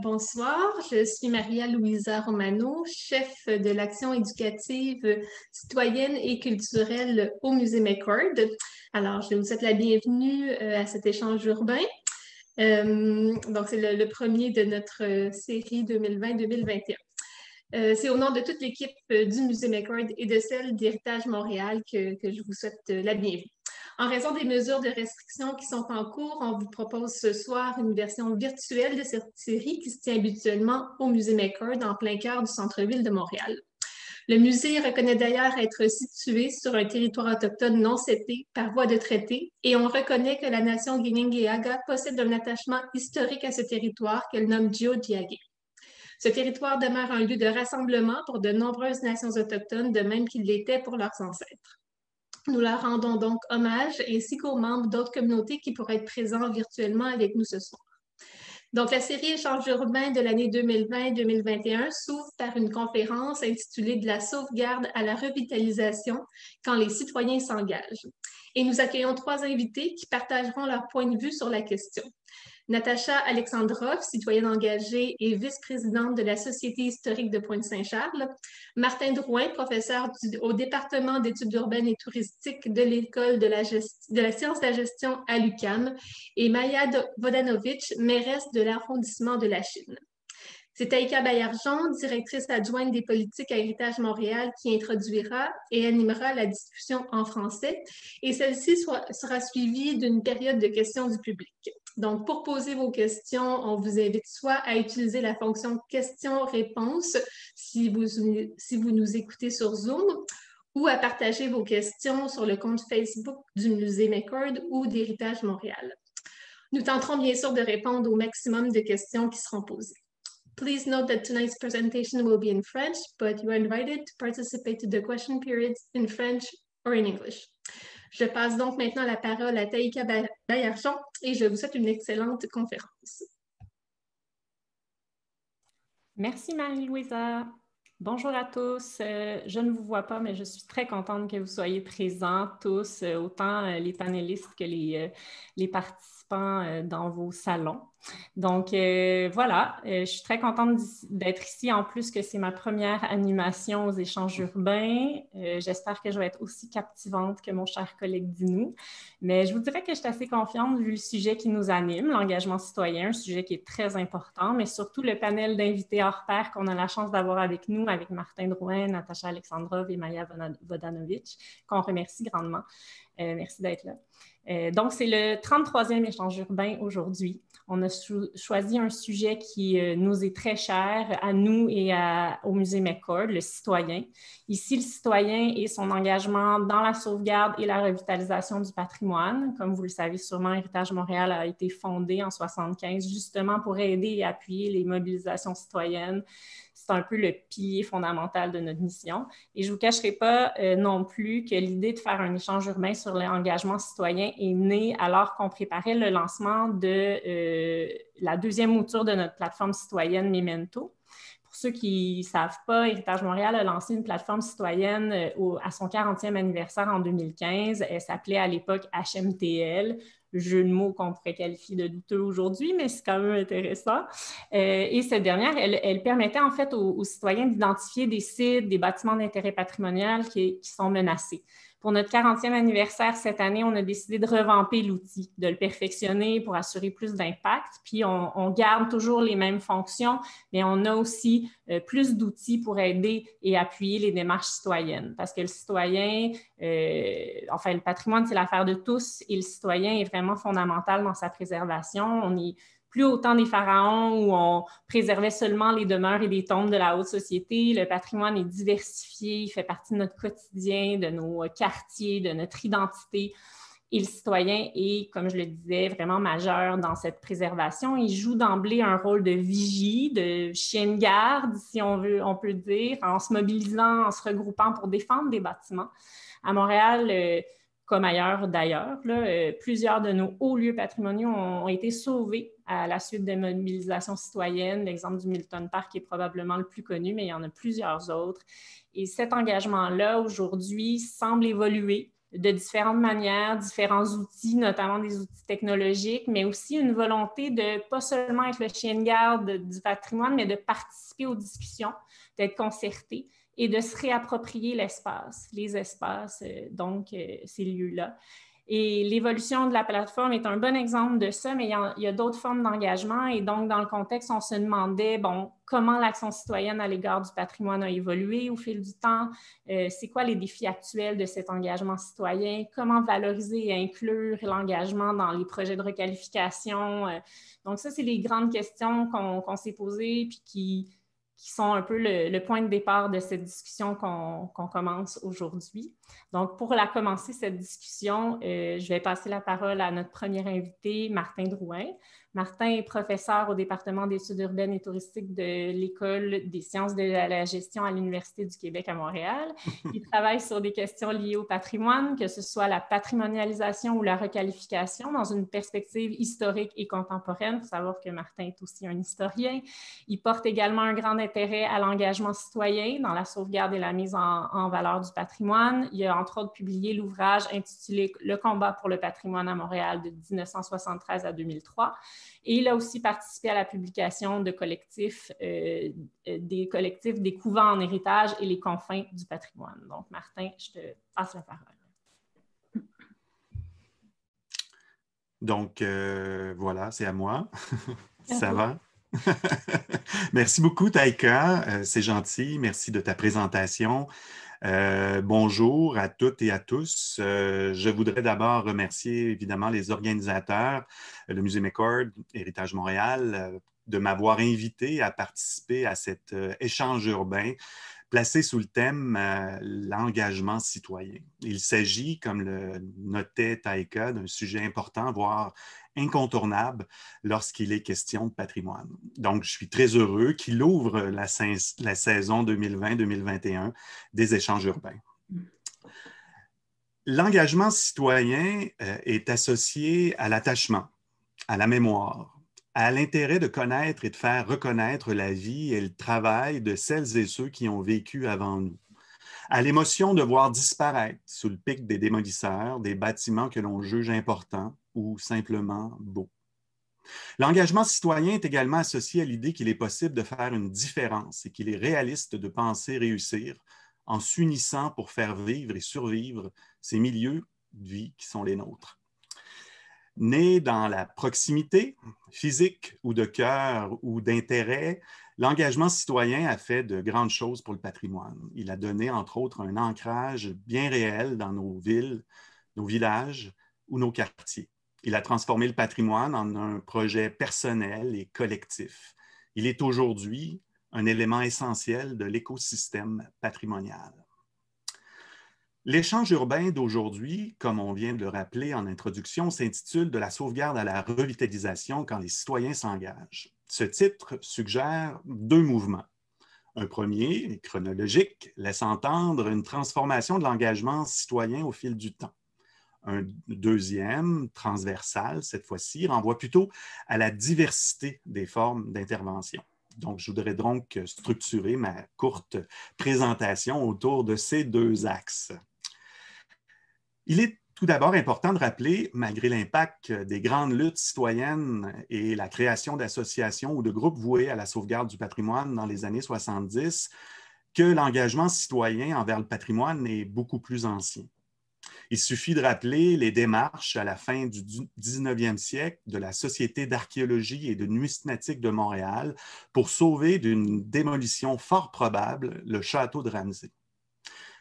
Bonsoir, je suis Maria-Louisa Romano, chef de l'action éducative citoyenne et culturelle au Musée McCord. Je vous souhaite la bienvenue à cet échange urbain. C'est le premier de notre série 2020-2021. C'est au nom de toute l'équipe du Musée McCord et de celle d'Héritage Montréal que je vous souhaite la bienvenue. En raison des mesures de restriction qui sont en cours, on vous propose ce soir une version virtuelle de cette série qui se tient habituellement au Musée McCord en plein cœur du centre-ville de Montréal. Le musée reconnaît d'ailleurs être situé sur un territoire autochtone non cédé par voie de traité et on reconnaît que la nation Guininguéaga possède un attachement historique à ce territoire qu'elle nomme Tiohtià:ke. Ce territoire demeure un lieu de rassemblement pour de nombreuses nations autochtones, de même qu'il l'était pour leurs ancêtres. Nous leur rendons donc hommage ainsi qu'aux membres d'autres communautés qui pourraient être présents virtuellement avec nous ce soir. Donc, la série Échanges urbains de l'année 2020-2021 s'ouvre par une conférence intitulée « De la sauvegarde à la revitalisation quand les citoyens s'engagent ». Et nous accueillons 3 invités qui partageront leur point de vue sur la question. Natacha Alexandrov, citoyenne engagée et vice-présidente de la Société historique de Pointe-Saint-Charles. Martin Drouin, professeur au département d'études urbaines et touristiques de l'École de la science de la gestion à l'UQAM. Et Maya Vodanovic, mairesse de l'arrondissement de la Chine. C'est Taïka Baillargeon, directrice adjointe des politiques à Héritage Montréal, qui introduira et animera la discussion en français. Et celle-ci sera suivie d'une période de questions du public. Donc, pour poser vos questions, on vous invite soit à utiliser la fonction questions-réponses si vous nous écoutez sur Zoom, ou à partager vos questions sur le compte Facebook du Musée McCord ou d'Héritage Montréal. Nous tenterons bien sûr de répondre au maximum de questions qui seront posées. Please note that tonight's presentation will be in French, but you are invited to participate to the question periods in French or in English. Je passe donc maintenant la parole à Taïka Baillargeon et je vous souhaite une excellente conférence. Merci Marie-Louisa. Bonjour à tous. Je ne vous vois pas, mais je suis très contente que vous soyez présents tous, autant les panélistes que les participants dans vos salons. Donc voilà, je suis très contente d'être ici. En plus que c'est ma première animation aux échanges urbains. J'espère que je vais être aussi captivante que mon cher collègue Dinou. Mais je vous dirais que je suis assez confiante vu le sujet qui nous anime, l'engagement citoyen, un sujet qui est très important, mais surtout le panel d'invités hors pair qu'on a la chance d'avoir avec nous, avec Martin Drouin, Natacha Alexandrov et Maya Vodanovic, qu'on remercie grandement. Merci d'être là. Donc, c'est le 33e échange urbain aujourd'hui. On a choisi un sujet qui nous est très cher, à nous et au Musée McCord, le citoyen. Ici, le citoyen et son engagement dans la sauvegarde et la revitalisation du patrimoine. Comme vous le savez sûrement, Héritage Montréal a été fondé en 1975 justement pour aider et appuyer les mobilisations citoyennes. C'est un peu le pilier fondamental de notre mission. Et je ne vous cacherai pas non plus que l'idée de faire un échange urbain sur l'engagement citoyen est née alors qu'on préparait le lancement de la 2e mouture de notre plateforme citoyenne Memento. Pour ceux qui ne savent pas, Héritage Montréal a lancé une plateforme citoyenne à son 40e anniversaire en 2015. Elle s'appelait à l'époque HMTL, jeu de mots qu'on pourrait qualifier de douteux aujourd'hui, mais c'est quand même intéressant. Et cette dernière, elle permettait en fait aux citoyens d'identifier des sites, des bâtiments d'intérêt patrimonial qui sont menacés. Pour notre 40e anniversaire cette année, on a décidé de revamper l'outil, de le perfectionner pour assurer plus d'impact. Puis, on garde toujours les mêmes fonctions, mais on a aussi plus d'outils pour aider et appuyer les démarches citoyennes. Parce que le citoyen, le patrimoine, c'est l'affaire de tous et le citoyen est vraiment fondamental dans sa préservation. On est plus au temps des pharaons où on préservait seulement les demeures et les tombes de la haute société. Le patrimoine est diversifié, il fait partie de notre quotidien, de nos quartiers, de notre identité. Et le citoyen est, comme je le disais, vraiment majeur dans cette préservation. Il joue d'emblée un rôle de vigie, de chien de garde, si on peut dire, en se mobilisant, en se regroupant pour défendre des bâtiments. À Montréal, comme ailleurs d'ailleurs, plusieurs de nos hauts lieux patrimoniaux ont été sauvés à la suite des mobilisations citoyennes. L'exemple du Milton Park est probablement le plus connu, mais il y en a plusieurs autres. Et cet engagement-là, aujourd'hui, semble évoluer de différentes manières, différents outils, notamment des outils technologiques, mais aussi une volonté de pas seulement être le chien de garde du patrimoine, mais de participer aux discussions, d'être concerté et de se réapproprier l'espace, les espaces, donc ces lieux-là. Et l'évolution de la plateforme est un bon exemple de ça, mais il y a d'autres formes d'engagement. Et donc, dans le contexte, on se demandait, bon, comment l'action citoyenne à l'égard du patrimoine a évolué au fil du temps, c'est quoi les défis actuels de cet engagement citoyen, comment valoriser et inclure l'engagement dans les projets de requalification. Donc, ça, c'est les grandes questions qu'on s'est posées, puis qui sont un peu le point de départ de cette discussion qu'on commence aujourd'hui. Donc, pour la commencer, cette discussion, je vais passer la parole à notre premier invité, Martin Drouin. Martin est professeur au département d'études urbaines et touristiques de l'École des sciences de la gestion à l'Université du Québec à Montréal. Il travaille sur des questions liées au patrimoine, que ce soit la patrimonialisation ou la requalification, dans une perspective historique et contemporaine. Il faut savoir que Martin est aussi un historien. Il porte également un grand intérêt à l'engagement citoyen dans la sauvegarde et la mise en valeur du patrimoine. Il a entre autres publié l'ouvrage intitulé « Le combat pour le patrimoine à Montréal » de 1973 à 2003. Et il a aussi participé à la publication de collectifs, des collectifs des couvents en héritage et les confins du patrimoine. Donc, Martin, je te passe la parole. Donc, voilà, c'est à moi. Ça va? Merci beaucoup, Taïka. C'est gentil. Merci de ta présentation. Bonjour à toutes et à tous. Je voudrais d'abord remercier évidemment les organisateurs, le Musée McCord, Héritage Montréal, de m'avoir invité à participer à cet échange urbain placé sous le thème l'engagement citoyen. Il s'agit, comme le notait Taïka, d'un sujet important, voire incontournable lorsqu'il est question de patrimoine. Donc, je suis très heureux qu'il ouvre la saison 2020-2021 des échanges urbains. L'engagement citoyen est associé à l'attachement, à la mémoire, à l'intérêt de connaître et de faire reconnaître la vie et le travail de celles et ceux qui ont vécu avant nous, à l'émotion de voir disparaître sous le pic des démolisseurs des bâtiments que l'on juge importants ou simplement beaux. L'engagement citoyen est également associé à l'idée qu'il est possible de faire une différence et qu'il est réaliste de penser réussir en s'unissant pour faire vivre et survivre ces milieux de vie qui sont les nôtres. Né dans la proximité physique ou de cœur ou d'intérêt, l'engagement citoyen a fait de grandes choses pour le patrimoine. Il a donné, entre autres, un ancrage bien réel dans nos villes, nos villages ou nos quartiers. Il a transformé le patrimoine en un projet personnel et collectif. Il est aujourd'hui un élément essentiel de l'écosystème patrimonial. L'échange urbain d'aujourd'hui, comme on vient de le rappeler en introduction, s'intitule « De la sauvegarde à la revitalisation quand les citoyens s'engagent ». Ce titre suggère deux mouvements. Un premier, chronologique, laisse entendre une transformation de l'engagement citoyen au fil du temps. Un deuxième, transversal, cette fois-ci, renvoie plutôt à la diversité des formes d'intervention. Donc, je voudrais donc structurer ma courte présentation autour de ces deux axes. Il est tout d'abord important de rappeler, malgré l'impact des grandes luttes citoyennes et la création d'associations ou de groupes voués à la sauvegarde du patrimoine dans les années 70, que l'engagement citoyen envers le patrimoine est beaucoup plus ancien. Il suffit de rappeler les démarches à la fin du 19e siècle de la Société d'archéologie et de numismatique de Montréal pour sauver d'une démolition fort probable le château de Ramsay.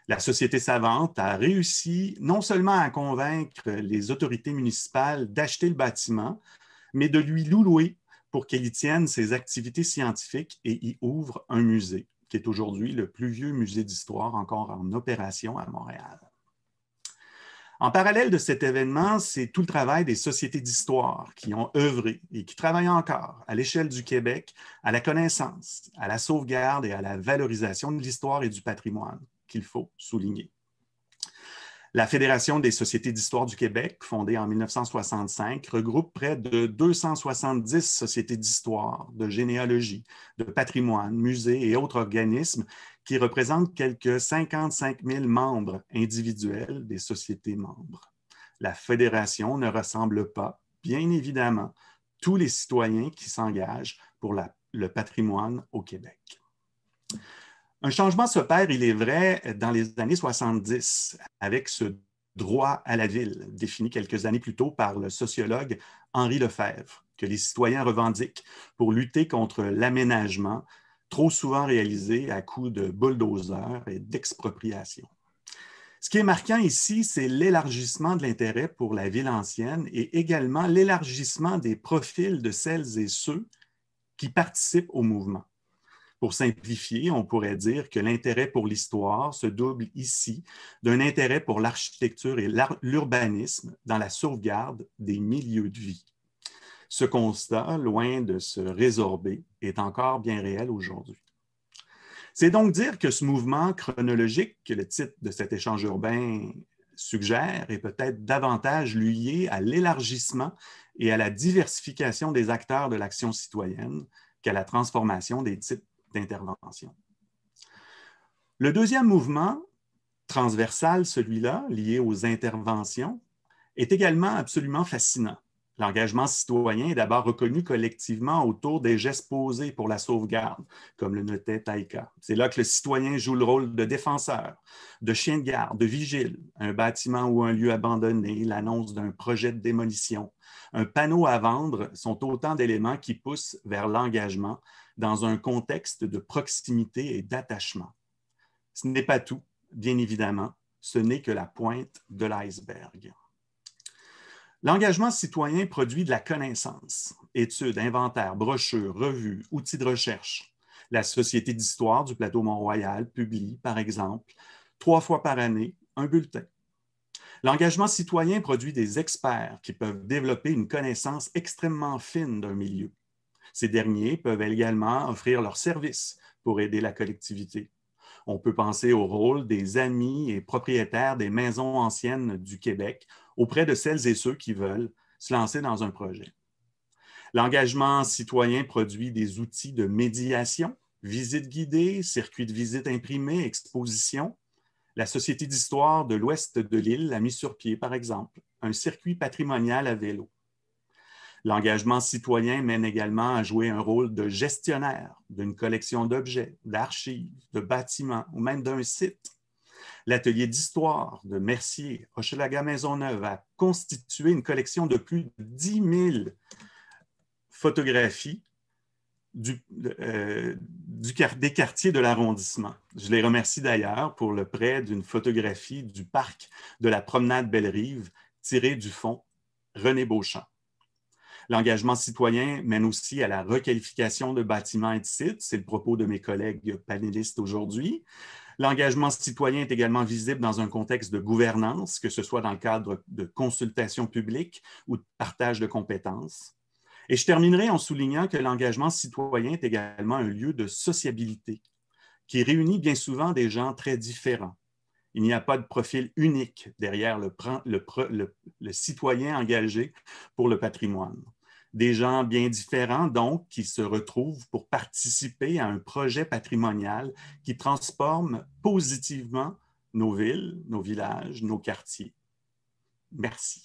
La Société savante a réussi non seulement à convaincre les autorités municipales d'acheter le bâtiment, mais de lui louer pour qu'elle y tienne ses activités scientifiques et y ouvre un musée, qui est aujourd'hui le plus vieux musée d'histoire encore en opération à Montréal. En parallèle de cet événement, c'est tout le travail des sociétés d'histoire qui ont œuvré et qui travaillent encore à l'échelle du Québec à la connaissance, à la sauvegarde et à la valorisation de l'histoire et du patrimoine qu'il faut souligner. La Fédération des sociétés d'histoire du Québec, fondée en 1965, regroupe près de 270 sociétés d'histoire, de généalogie, de patrimoine, musées et autres organismes qui représente quelques 55 000 membres individuels des sociétés membres. La fédération ne rassemble pas, bien évidemment, tous les citoyens qui s'engagent pour le patrimoine au Québec. Un changement s'opère, il est vrai, dans les années 70, avec ce droit à la ville, défini quelques années plus tôt par le sociologue Henri Lefebvre, que les citoyens revendiquent pour lutter contre l'aménagement, trop souvent réalisé à coups de bulldozers et d'expropriation. Ce qui est marquant ici, c'est l'élargissement de l'intérêt pour la ville ancienne et également l'élargissement des profils de celles et ceux qui participent au mouvement. Pour simplifier, on pourrait dire que l'intérêt pour l'histoire se double ici d'un intérêt pour l'architecture et l'urbanisme dans la sauvegarde des milieux de vie. Ce constat, loin de se résorber, est encore bien réel aujourd'hui. C'est donc dire que ce mouvement chronologique que le titre de cet échange urbain suggère est peut-être davantage lié à l'élargissement et à la diversification des acteurs de l'action citoyenne qu'à la transformation des types d'intervention. Le deuxième mouvement, transversal celui-là, lié aux interventions, est également absolument fascinant. L'engagement citoyen est d'abord reconnu collectivement autour des gestes posés pour la sauvegarde, comme le notait Taïka. C'est là que le citoyen joue le rôle de défenseur, de chien de garde, de vigile. Un bâtiment ou un lieu abandonné, l'annonce d'un projet de démolition, un panneau à vendre sont autant d'éléments qui poussent vers l'engagement dans un contexte de proximité et d'attachement. Ce n'est pas tout, bien évidemment, ce n'est que la pointe de l'iceberg. L'engagement citoyen produit de la connaissance, études, inventaires, brochures, revues, outils de recherche. La Société d'histoire du plateau Mont-Royal publie, par exemple, 3 fois par année, un bulletin. L'engagement citoyen produit des experts qui peuvent développer une connaissance extrêmement fine d'un milieu. Ces derniers peuvent également offrir leurs services pour aider la collectivité. On peut penser au rôle des amis et propriétaires des maisons anciennes du Québec auprès de celles et ceux qui veulent se lancer dans un projet. L'engagement citoyen produit des outils de médiation, visites guidées, circuits de visite imprimés, expositions. La Société d'histoire de l'Ouest de l'île a mis sur pied, par exemple, un circuit patrimonial à vélo. L'engagement citoyen mène également à jouer un rôle de gestionnaire d'une collection d'objets, d'archives, de bâtiments ou même d'un site. L'atelier d'histoire de Mercier, Hochelaga-Maisonneuve a constitué une collection de plus de 10 000 photographies des quartiers de l'arrondissement. Je les remercie d'ailleurs pour le prêt d'une photographie du parc de la promenade Belle-Rive tirée du fonds René Beauchamp. L'engagement citoyen mène aussi à la requalification de bâtiments et de sites. C'est le propos de mes collègues panélistes aujourd'hui. L'engagement citoyen est également visible dans un contexte de gouvernance, que ce soit dans le cadre de consultations publiques ou de partage de compétences. Et je terminerai en soulignant que l'engagement citoyen est également un lieu de sociabilité qui réunit bien souvent des gens très différents. Il n'y a pas de profil unique derrière le citoyen engagé pour le patrimoine. Des gens bien différents, donc, qui se retrouvent pour participer à un projet patrimonial qui transforme positivement nos villes, nos villages, nos quartiers. Merci.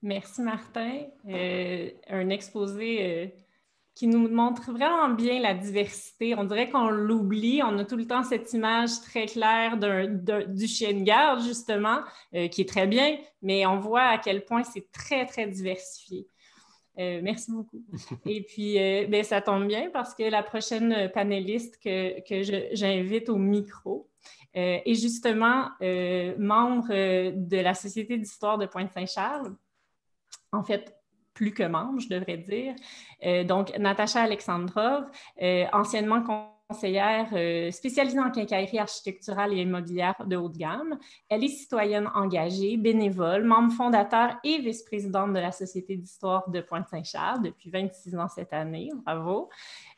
Merci, Martin. Un exposé qui nous montre vraiment bien la diversité. On dirait qu'on l'oublie. On a tout le temps cette image très claire du chien de garde, justement, qui est très bien, mais on voit à quel point c'est très, très diversifié. Merci beaucoup. Et puis, ça tombe bien parce que la prochaine panéliste que j'invite au micro est justement membre de la Société d'histoire de Pointe-Saint-Charles. En fait, plus que membre, je devrais dire. Donc, Natacha Alexandrov, anciennement conseillère spécialisée en quincaillerie architecturale et immobilière de haut de gamme. Elle est citoyenne engagée, bénévole, membre fondateur et vice-présidente de la Société d'histoire de Pointe-Saint-Charles depuis 26 ans cette année. Bravo.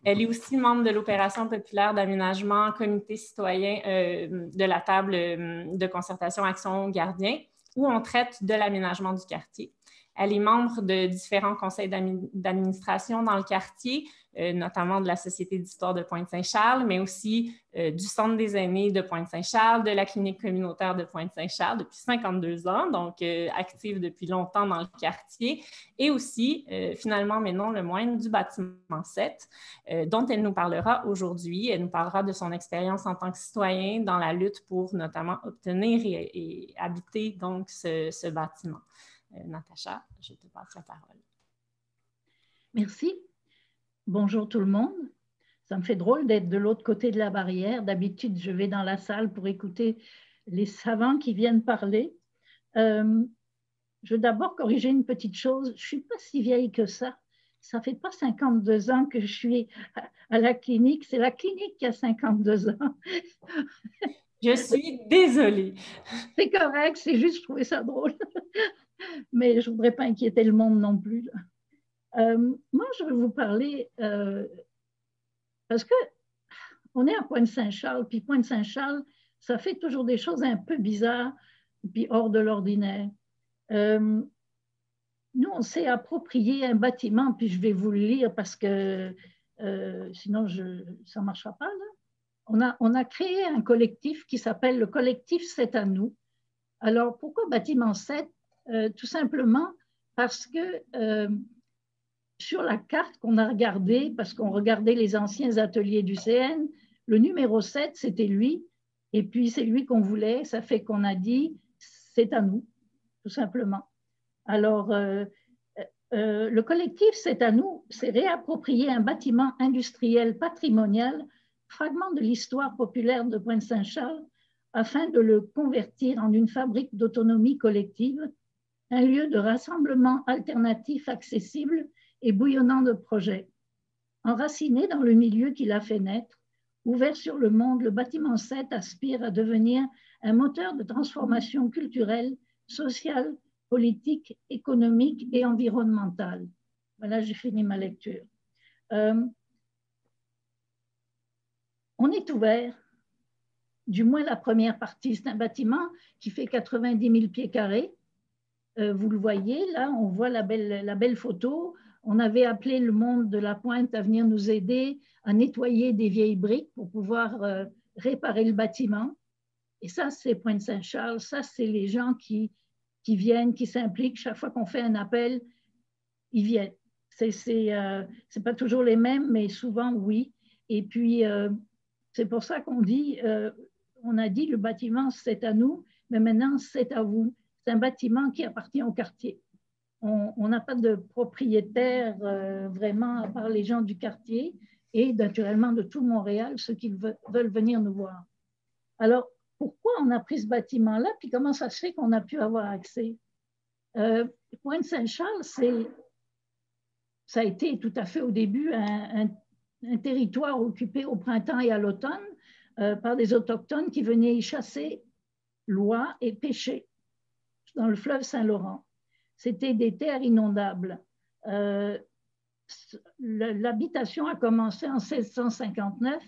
Elle est aussi membre de l'opération populaire d'aménagement comité citoyen de la table de concertation Action Gardien, où on traite de l'aménagement du quartier. Elle est membre de différents conseils d'administration dans le quartier, notamment de la Société d'histoire de Pointe-Saint-Charles, mais aussi du Centre des aînés de Pointe-Saint-Charles, de la clinique communautaire de Pointe-Saint-Charles depuis 52 ans, donc active depuis longtemps dans le quartier, et aussi, finalement, mais non le moindre, du bâtiment 7, dont elle nous parlera aujourd'hui. Elle nous parlera de son expérience en tant que citoyen dans la lutte pour notamment obtenir et habiter donc ce bâtiment. Natacha, je te passe la parole. Merci. Bonjour tout le monde. Ça me fait drôle d'être de l'autre côté de la barrière. D'habitude, je vais dans la salle pour écouter les savants qui viennent parler. Je veux d'abord corriger une petite chose. Je ne suis pas si vieille que ça. Ça ne fait pas 52 ans que je suis à la clinique. C'est la clinique qui a 52 ans. Je suis désolée. C'est correct, c'est juste, je trouvais ça drôle. Mais je ne voudrais pas inquiéter le monde non plus. Moi, je vais vous parler, parce qu'on est à Pointe-Saint-Charles, puis Pointe-Saint-Charles, ça fait toujours des choses un peu bizarres, puis hors de l'ordinaire. Nous, on s'est approprié un bâtiment, puis je vais vous le lire parce que sinon, ça ne marchera pas. Là. On a créé un collectif qui s'appelle le collectif C'est à nous. Alors, pourquoi bâtiment 7? Tout simplement parce que sur la carte qu'on a regardée, parce qu'on regardait les anciens ateliers du CN, le numéro 7, c'était lui, et puis c'est lui qu'on voulait, ça fait qu'on a dit, c'est à nous, tout simplement. Alors, le collectif C'est à nous, c'est réapproprier un bâtiment industriel patrimonial, fragment de l'histoire populaire de Pointe-Saint-Charles, afin de le convertir en une fabrique d'autonomie collective, un lieu de rassemblement alternatif accessible et bouillonnant de projets. Enraciné dans le milieu qui l'a fait naître, ouvert sur le monde, le bâtiment 7 aspire à devenir un moteur de transformation culturelle, sociale, politique, économique et environnementale. Voilà, j'ai fini ma lecture. On est ouvert, du moins la première partie. C'est un bâtiment qui fait 90 000 pieds carrés. Vous le voyez, là, on voit la belle photo. On avait appelé le monde de la Pointe à venir nous aider à nettoyer des vieilles briques pour pouvoir réparer le bâtiment. Et ça, c'est Pointe-Saint-Charles. Ça, c'est les gens qui viennent, qui s'impliquent. Chaque fois qu'on fait un appel, ils viennent. C'est pas toujours les mêmes, mais souvent, oui. Et puis, c'est pour ça qu'on dit, on a dit le bâtiment, c'est à nous, mais maintenant, c'est à vous. C'est un bâtiment qui appartient au quartier. On n'a pas de propriétaire vraiment, à part les gens du quartier et naturellement de tout Montréal, ceux qui veulent venir nous voir. Alors, pourquoi on a pris ce bâtiment-là, puis comment ça se fait qu'on a pu avoir accès? Pointe-Saint-Charles, ça a été tout à fait au début un territoire occupé au printemps et à l'automne par des Autochtones qui venaient y chasser l'oie et pêcher dans le fleuve Saint-Laurent. C'était des terres inondables. L'habitation a commencé en 1659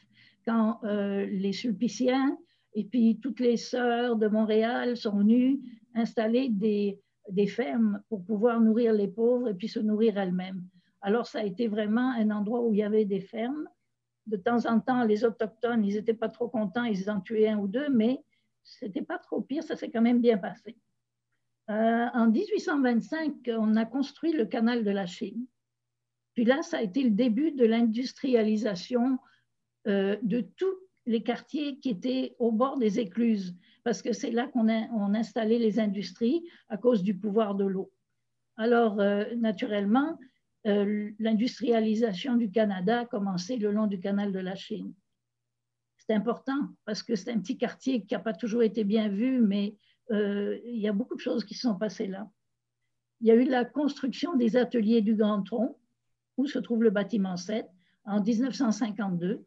quand les Sulpiciens et puis toutes les sœurs de Montréal sont venues installer des fermes pour pouvoir nourrir les pauvres et puis se nourrir elles-mêmes. Alors, ça a été vraiment un endroit où il y avait des fermes. De temps en temps, les Autochtones, ils n'étaient pas trop contents, ils en tuaient un ou deux, mais ce n'était pas trop pire, ça s'est quand même bien passé. En 1825, on a construit le canal de la Chine. Puis là, ça a été le début de l'industrialisation de tous les quartiers qui étaient au bord des écluses, parce que c'est là qu'on a installé les industries à cause du pouvoir de l'eau. Alors, naturellement, l'industrialisation du Canada a commencé le long du canal de la Chine. C'est important parce que c'est un petit quartier qui n'a pas toujours été bien vu, mais il y a beaucoup de choses qui se sont passées là. Il y a eu la construction des ateliers du Grand Tronc, où se trouve le bâtiment 7, en 1952.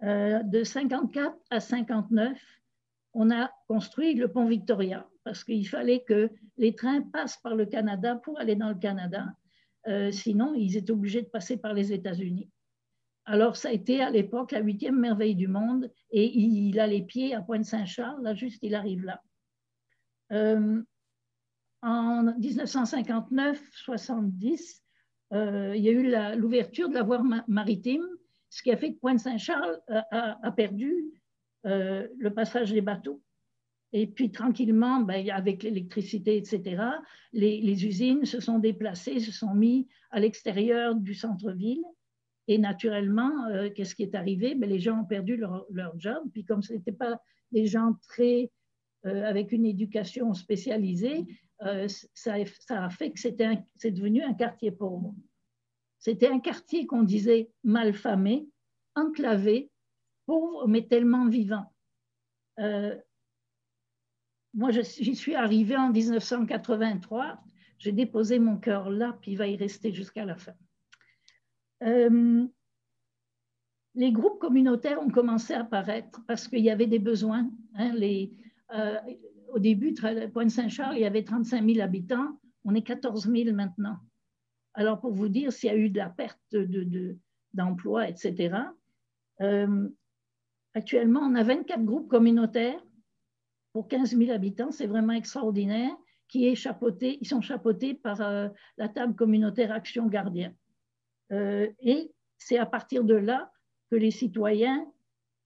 De 54 à 59, on a construit le pont Victoria, parce qu'il fallait que les trains passent par le Canada pour aller dans le Canada. Sinon, ils étaient obligés de passer par les États-Unis. Alors, ça a été à l'époque la 8e merveille du monde, et il a les pieds à Pointe-Saint-Charles, là, juste, il arrive là. en 1959-70, il y a eu l'ouverture de la voie maritime, ce qui a fait que Pointe-Saint-Charles a perdu le passage des bateaux. Et puis, tranquillement, ben, avec l'électricité, etc., les usines se sont déplacées, se sont mises à l'extérieur du centre-ville. Et naturellement, qu'est-ce qui est arrivé? Ben, les gens ont perdu leur job. Puis, comme ce n'étaient pas des gens très avec une éducation spécialisée, ça a fait que c'est devenu un quartier pauvre. C'était un quartier qu'on disait malfamé, enclavé, pauvre, mais tellement vivant. Moi, j'y suis arrivée en 1983. J'ai déposé mon cœur là, puis il va y rester jusqu'à la fin. Les groupes communautaires ont commencé à apparaître parce qu'il y avait des besoins. Hein, au début, Pointe-Saint-Charles, il y avait 35 000 habitants. On est 14 000 maintenant. Alors, pour vous dire s'il y a eu de la perte d'emplois, etc., actuellement, on a 24 groupes communautaires pour 15 000 habitants. C'est vraiment extraordinaire. Ils sont chapeautés par la table communautaire Action Gardien. Et c'est à partir de là que les citoyens,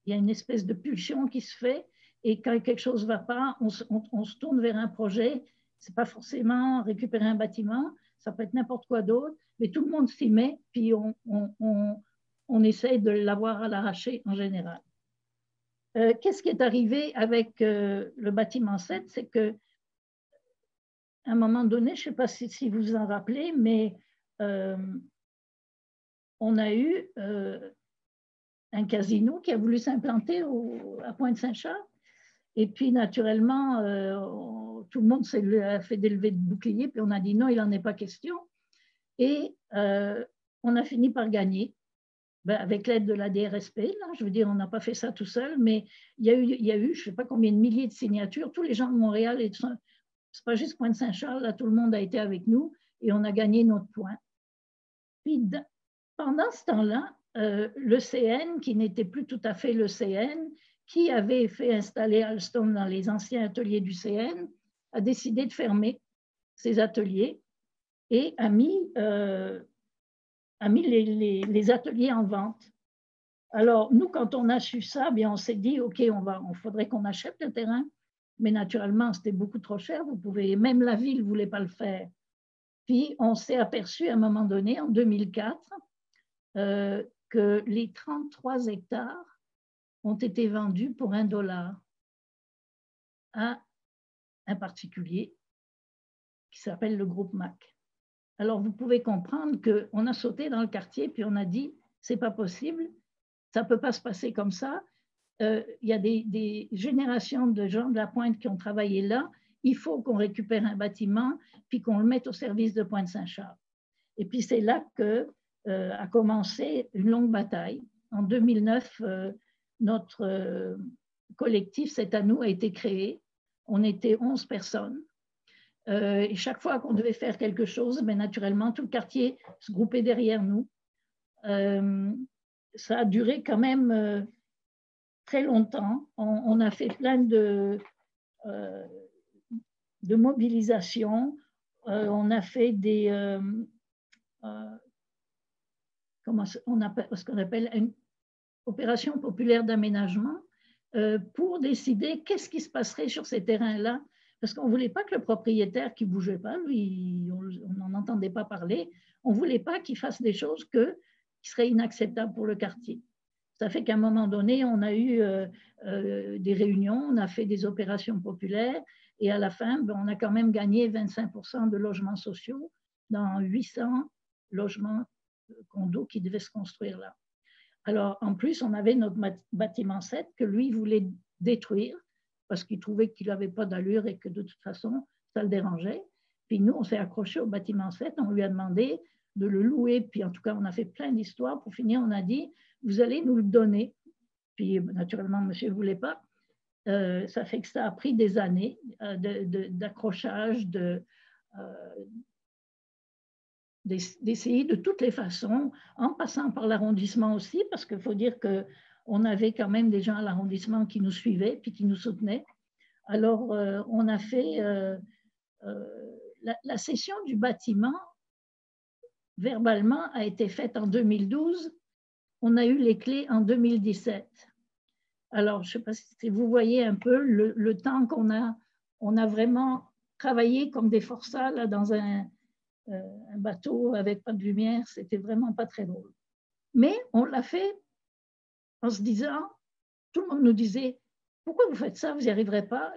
il y a une espèce de pulsion qui se fait, et quand quelque chose ne va pas, on se tourne vers un projet. Ce n'est pas forcément récupérer un bâtiment, ça peut être n'importe quoi d'autre, mais tout le monde s'y met, puis on essaye de l'avoir à l'arraché en général. Qu'est-ce qui est arrivé avec le bâtiment 7? C'est qu'à un moment donné, je ne sais pas si vous vous en rappelez, mais on a eu un casino qui a voulu s'implanter à Pointe-Saint-Charles. Et puis, naturellement, tout le monde a fait des levées de boucliers, puis on a dit non, il n'en est pas question. Et on a fini par gagner, avec l'aide de la DRSP. Là, je veux dire, on n'a pas fait ça tout seul, mais il y a eu je ne sais pas combien de milliers de signatures. Tous les gens de Montréal, ce n'est pas juste Pointe-Saint-Charles, là, tout le monde a été avec nous et on a gagné notre point. Puis, pendant ce temps-là, le CN, qui n'était plus tout à fait le CN, qui avait fait installer Alstom dans les anciens ateliers du CN, a décidé de fermer ses ateliers et a mis les ateliers en vente. Alors, nous, quand on a su ça, bien, on s'est dit, OK, il faudrait qu'on achète le terrain, mais naturellement, c'était beaucoup trop cher. Même la ville ne voulait pas le faire. Puis, on s'est aperçu à un moment donné, en 2004, que les 33 hectares ont été vendus pour $1 à un particulier qui s'appelle le groupe MAC. Alors, vous pouvez comprendre qu'on a sauté dans le quartier, puis on a dit, c'est pas possible, ça ne peut pas se passer comme ça. Il y a des générations de gens de la Pointe qui ont travaillé là. Il faut qu'on récupère un bâtiment, puis qu'on le mette au service de Pointe-Saint-Charles. Et puis, c'est là a commencé une longue bataille. En 2009, notre collectif C'est à nous a été créé. On était 11 personnes. Et chaque fois qu'on devait faire quelque chose, ben, naturellement, tout le quartier se groupait derrière nous. Ça a duré quand même très longtemps. On a fait plein de mobilisations. On a fait ce qu'on appelle une opération populaire d'aménagement pour décider qu'est-ce qui se passerait sur ces terrains-là. Parce qu'on ne voulait pas que le propriétaire qui ne bougeait pas, lui, on n'en entendait pas parler, on ne voulait pas qu'il fasse des choses qui seraient inacceptables pour le quartier. Ça fait qu'à un moment donné, on a eu des réunions, on a fait des opérations populaires, et à la fin, on a quand même gagné 25% de logements sociaux dans 800 logements condos qui devaient se construire là. Alors, en plus, on avait notre bâtiment 7 que lui voulait détruire, parce qu'il trouvait qu'il n'avait pas d'allure et que de toute façon, ça le dérangeait. Puis nous, on s'est accroché au bâtiment 7, on lui a demandé de le louer, puis en tout cas, on a fait plein d'histoires. Pour finir, on a dit, vous allez nous le donner. Puis naturellement, monsieur ne voulait pas. Ça fait que ça a pris des années d'accrochage, d'essayer de toutes les façons, en passant par l'arrondissement aussi, parce qu'il faut dire que on avait quand même des gens à l'arrondissement qui nous suivaient puis qui nous soutenaient. Alors, on a fait la cession du bâtiment, verbalement, a été faite en 2012. On a eu les clés en 2017. Alors, je ne sais pas si vous voyez un peu le temps qu'on a. On a vraiment travaillé comme des forçats là, dans un bateau avec pas de lumière. C'était vraiment pas très drôle. Mais on l'a fait en se disant, tout le monde nous disait, pourquoi vous faites ça? Vous n'y arriverez pas,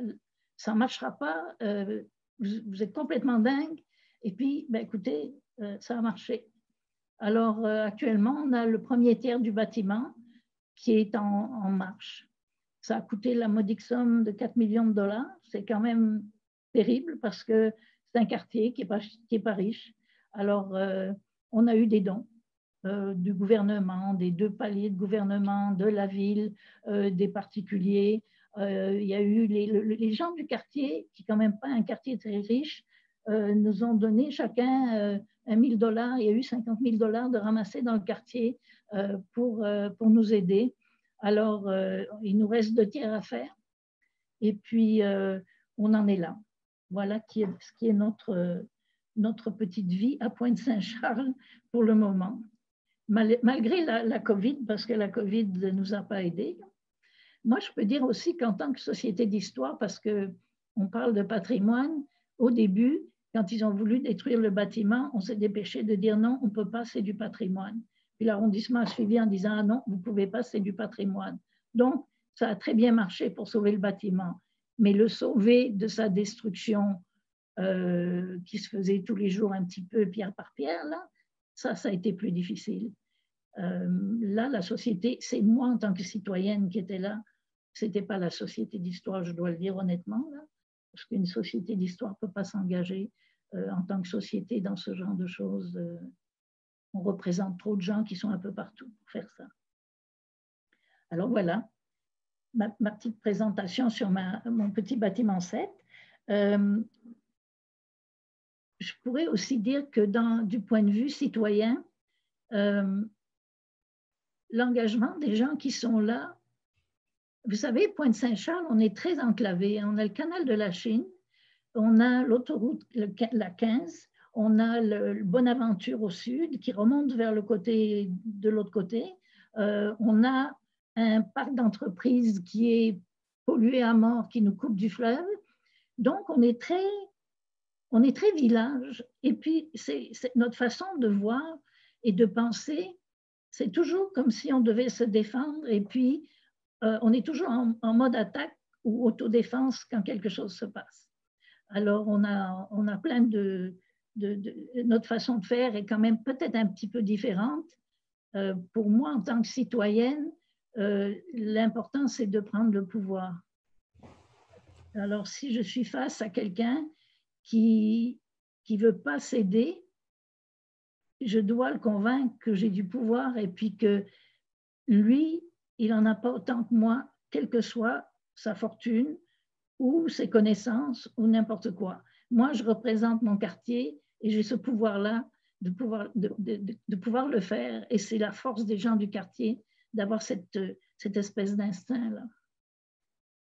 ça ne marchera pas, vous êtes complètement dingue. Et puis, ben, écoutez, ça a marché. Alors, actuellement, on a le premier tiers du bâtiment qui est en marche. Ça a coûté la modique somme de 4 millions de dollars. C'est quand même terrible parce que c'est un quartier qui n'est pas riche. Alors, on a eu des dons du gouvernement, des 2 paliers de gouvernement, de la ville, des particuliers. Il y a eu les gens du quartier, qui n'est quand même pas un quartier très riche, nous ont donné chacun 1 000 $. Il y a eu 50 000 $ de ramassés dans le quartier pour nous aider. Alors, il nous reste 2 tiers à faire. Et puis, on en est là. Voilà ce qui est notre petite vie à Pointe-Saint-Charles pour le moment. Malgré la COVID, parce que la COVID ne nous a pas aidés. Moi, je peux dire aussi qu'en tant que société d'histoire, parce qu'on parle de patrimoine, au début, quand ils ont voulu détruire le bâtiment, on s'est dépêché de dire non, on ne peut pas, c'est du patrimoine. Puis l'arrondissement a suivi en disant ah non, vous ne pouvez pas, c'est du patrimoine. Donc, ça a très bien marché pour sauver le bâtiment. Mais le sauver de sa destruction qui se faisait tous les jours un petit peu pierre par pierre, là, ça a été plus difficile. Là, la société, c'est moi en tant que citoyenne qui était là. Ce n'était pas la société d'histoire, je dois le dire honnêtement, là, parce qu'une société d'histoire ne peut pas s'engager en tant que société dans ce genre de choses. On représente trop de gens qui sont un peu partout pour faire ça. Alors voilà, ma petite présentation sur mon petit bâtiment 7. Je pourrais aussi dire que du point de vue citoyen, l'engagement des gens qui sont là, vous savez, Pointe-Saint-Charles, on est très enclavé. On a le canal de la Chine, on a l'autoroute, la 15, on a le Bonaventure au sud qui remonte vers de l'autre côté. On a un parc d'entreprises qui est pollué à mort, qui nous coupe du fleuve. Donc, on est très village. Et puis, c'est notre façon de voir et de penser, c'est toujours comme si on devait se défendre. Et puis, on est toujours en mode attaque ou autodéfense quand quelque chose se passe. Alors, on a plein notre façon de faire est quand même peut-être un petit peu différente. Pour moi, en tant que citoyenne, l'important, c'est de prendre le pouvoir. Alors, si je suis face à quelqu'un qui ne veut pas céder, je dois le convaincre que j'ai du pouvoir et puis que lui, il n'en a pas autant que moi, quelle que soit sa fortune ou ses connaissances ou n'importe quoi. Moi, je représente mon quartier et j'ai ce pouvoir-là de pouvoir le faire. Et c'est la force des gens du quartier d'avoir cette espèce d'instinct-là.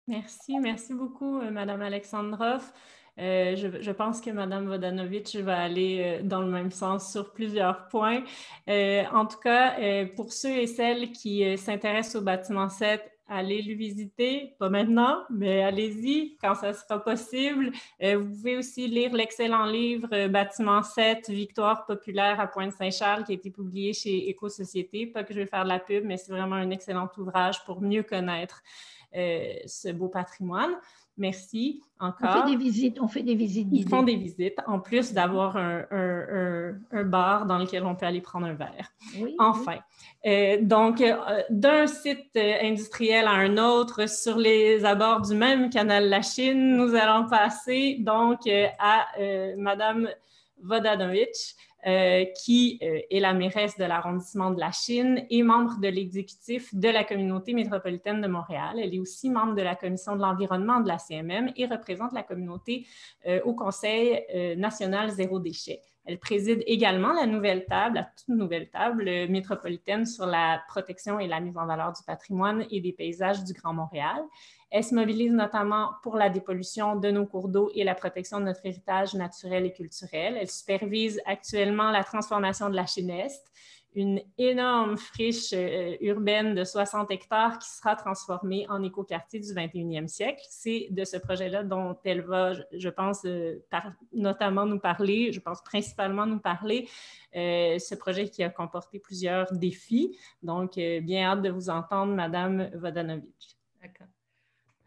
Merci beaucoup, Madame Alexandrov. Je pense que Madame Vodanovic va aller dans le même sens sur plusieurs points. En tout cas, pour ceux et celles qui s'intéressent au bâtiment 7, allez le visiter, pas maintenant, mais allez-y quand ça sera possible. Vous pouvez aussi lire l'excellent livre Bâtiment 7, Victoire populaire à Pointe-Saint-Charles qui a été publié chez Éco-Société. Pas que je vais faire de la pub, mais c'est vraiment un excellent ouvrage pour mieux connaître ce beau patrimoine. Merci encore. On fait des visites guidées. Ils font des visites, en plus d'avoir un bar dans lequel on peut aller prendre un verre. Oui, enfin. Oui. Donc, d'un site industriel à un autre, sur les abords du même canal La Chine, nous allons passer donc à Madame Vodanovic, qui est la mairesse de l'arrondissement de la Chine et membre de l'exécutif de la communauté métropolitaine de Montréal. Elle est aussi membre de la commission de l'environnement de la CMM et représente la communauté au Conseil national zéro déchet. Elle préside également la toute nouvelle table métropolitaine sur la protection et la mise en valeur du patrimoine et des paysages du Grand Montréal. Elle se mobilise notamment pour la dépollution de nos cours d'eau et la protection de notre héritage naturel et culturel. Elle supervise actuellement la transformation de la Chine Est, une énorme friche urbaine de 60 hectares qui sera transformée en écoquartier du 21e siècle. C'est de ce projet-là dont elle va, je pense, notamment nous parler, je pense principalement nous parler, ce projet qui a comporté plusieurs défis. Donc, bien hâte de vous entendre, Madame Vodanovic. D'accord.